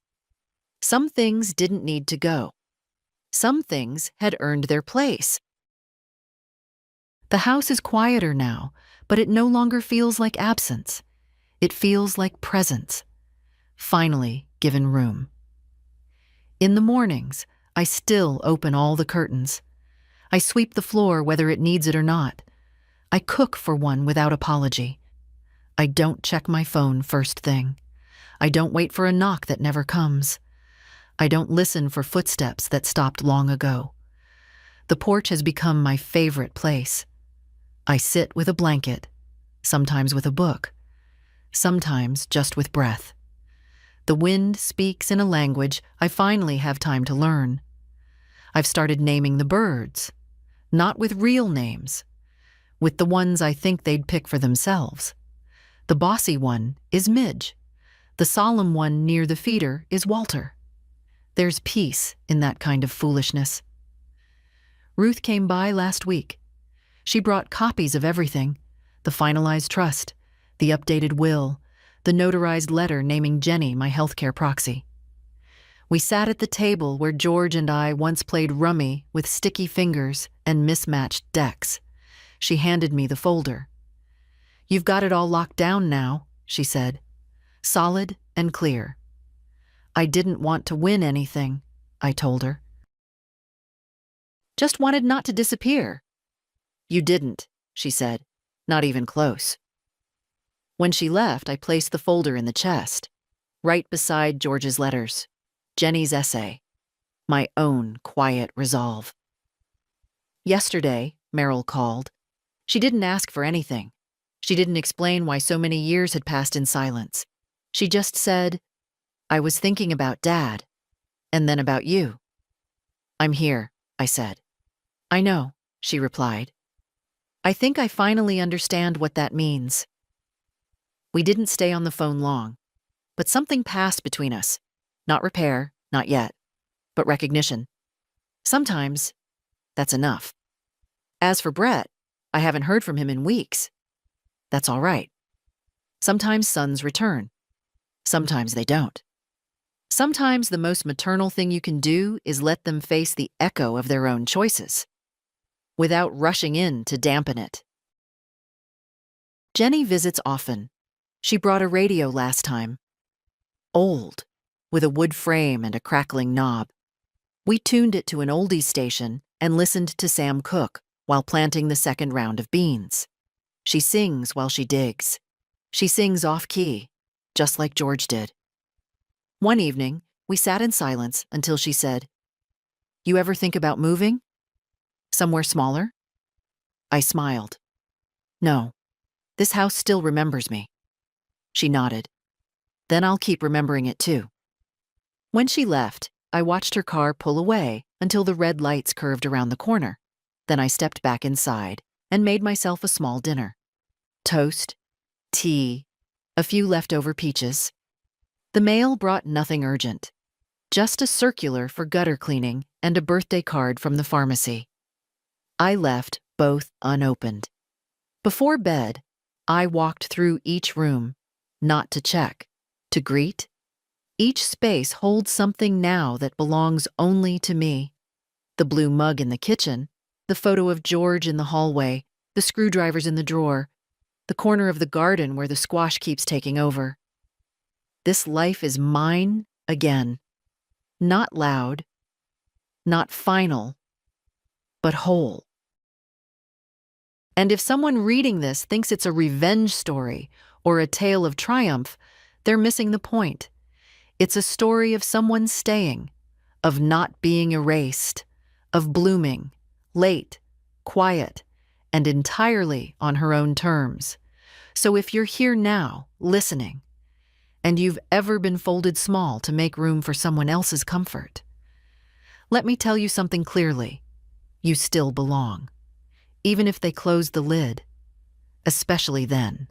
Some things didn't need to go. Some things had earned their place. The house is quieter now, but it no longer feels like absence. It feels like presence, finally given room. In the mornings, I still open all the curtains. I sweep the floor whether it needs it or not. I cook for one without apology. I don't check my phone first thing. I don't wait for a knock that never comes. I don't listen for footsteps that stopped long ago. The porch has become my favorite place. I sit with a blanket, sometimes with a book, sometimes just with breath. The wind speaks in a language I finally have time to learn. I've started naming the birds, not with real names, with the ones I think they'd pick for themselves. The bossy one is Midge. The solemn one near the feeder is Walter. There's peace in that kind of foolishness. Ruth came by last week. She brought copies of everything: the finalized trust, the updated will, the notarized letter naming Jenny my healthcare proxy. We sat at the table where George and I once played rummy with sticky fingers and mismatched decks. She handed me the folder. "You've got it all locked down now," she said. "Solid and clear." "I didn't want to win anything," I told her. "Just wanted not to disappear." "You didn't," she said. "Not even close." When she left, I placed the folder in the chest, right beside George's letters, Jenny's essay, my own quiet resolve. Yesterday, Meryl called. She didn't ask for anything. She didn't explain why so many years had passed in silence. She just said, "I was thinking about Dad, and then about you." "I'm here," I said. "I know," she replied. "I think I finally understand what that means." We didn't stay on the phone long, but something passed between us. Not repair, not yet, but recognition. Sometimes that's enough. As for Brett, I haven't heard from him in weeks. That's all right. Sometimes sons return. Sometimes they don't. Sometimes the most maternal thing you can do is let them face the echo of their own choices, without rushing in to dampen it. Jenny visits often. She brought a radio last time. Old, with a wood frame and a crackling knob. We tuned it to an oldies station and listened to Sam Cooke while planting the second round of beans. She sings while she digs. She sings off-key, just like George did. One evening, we sat in silence until she said, "You ever think about moving? Somewhere smaller?" I smiled. "No, this house still remembers me." She nodded. "Then I'll keep remembering it too." When she left, I watched her car pull away until the red lights curved around the corner. Then I stepped back inside and made myself a small dinner. Toast, tea, a few leftover peaches. The mail brought nothing urgent, just a circular for gutter cleaning and a birthday card from the pharmacy. I left both unopened. Before bed, I walked through each room, not to check, to greet. Each space holds something now that belongs only to me. The blue mug in the kitchen, the photo of George in the hallway, the screwdrivers in the drawer, the corner of the garden where the squash keeps taking over. This life is mine again. Not loud, not final, but whole. And if someone reading this thinks it's a revenge story or a tale of triumph, they're missing the point. It's a story of someone staying, of not being erased, of blooming, late, quiet, and entirely on her own terms. So if you're here now, listening, and you've ever been folded small to make room for someone else's comfort, let me tell you something clearly. You still belong, even if they close the lid, especially then.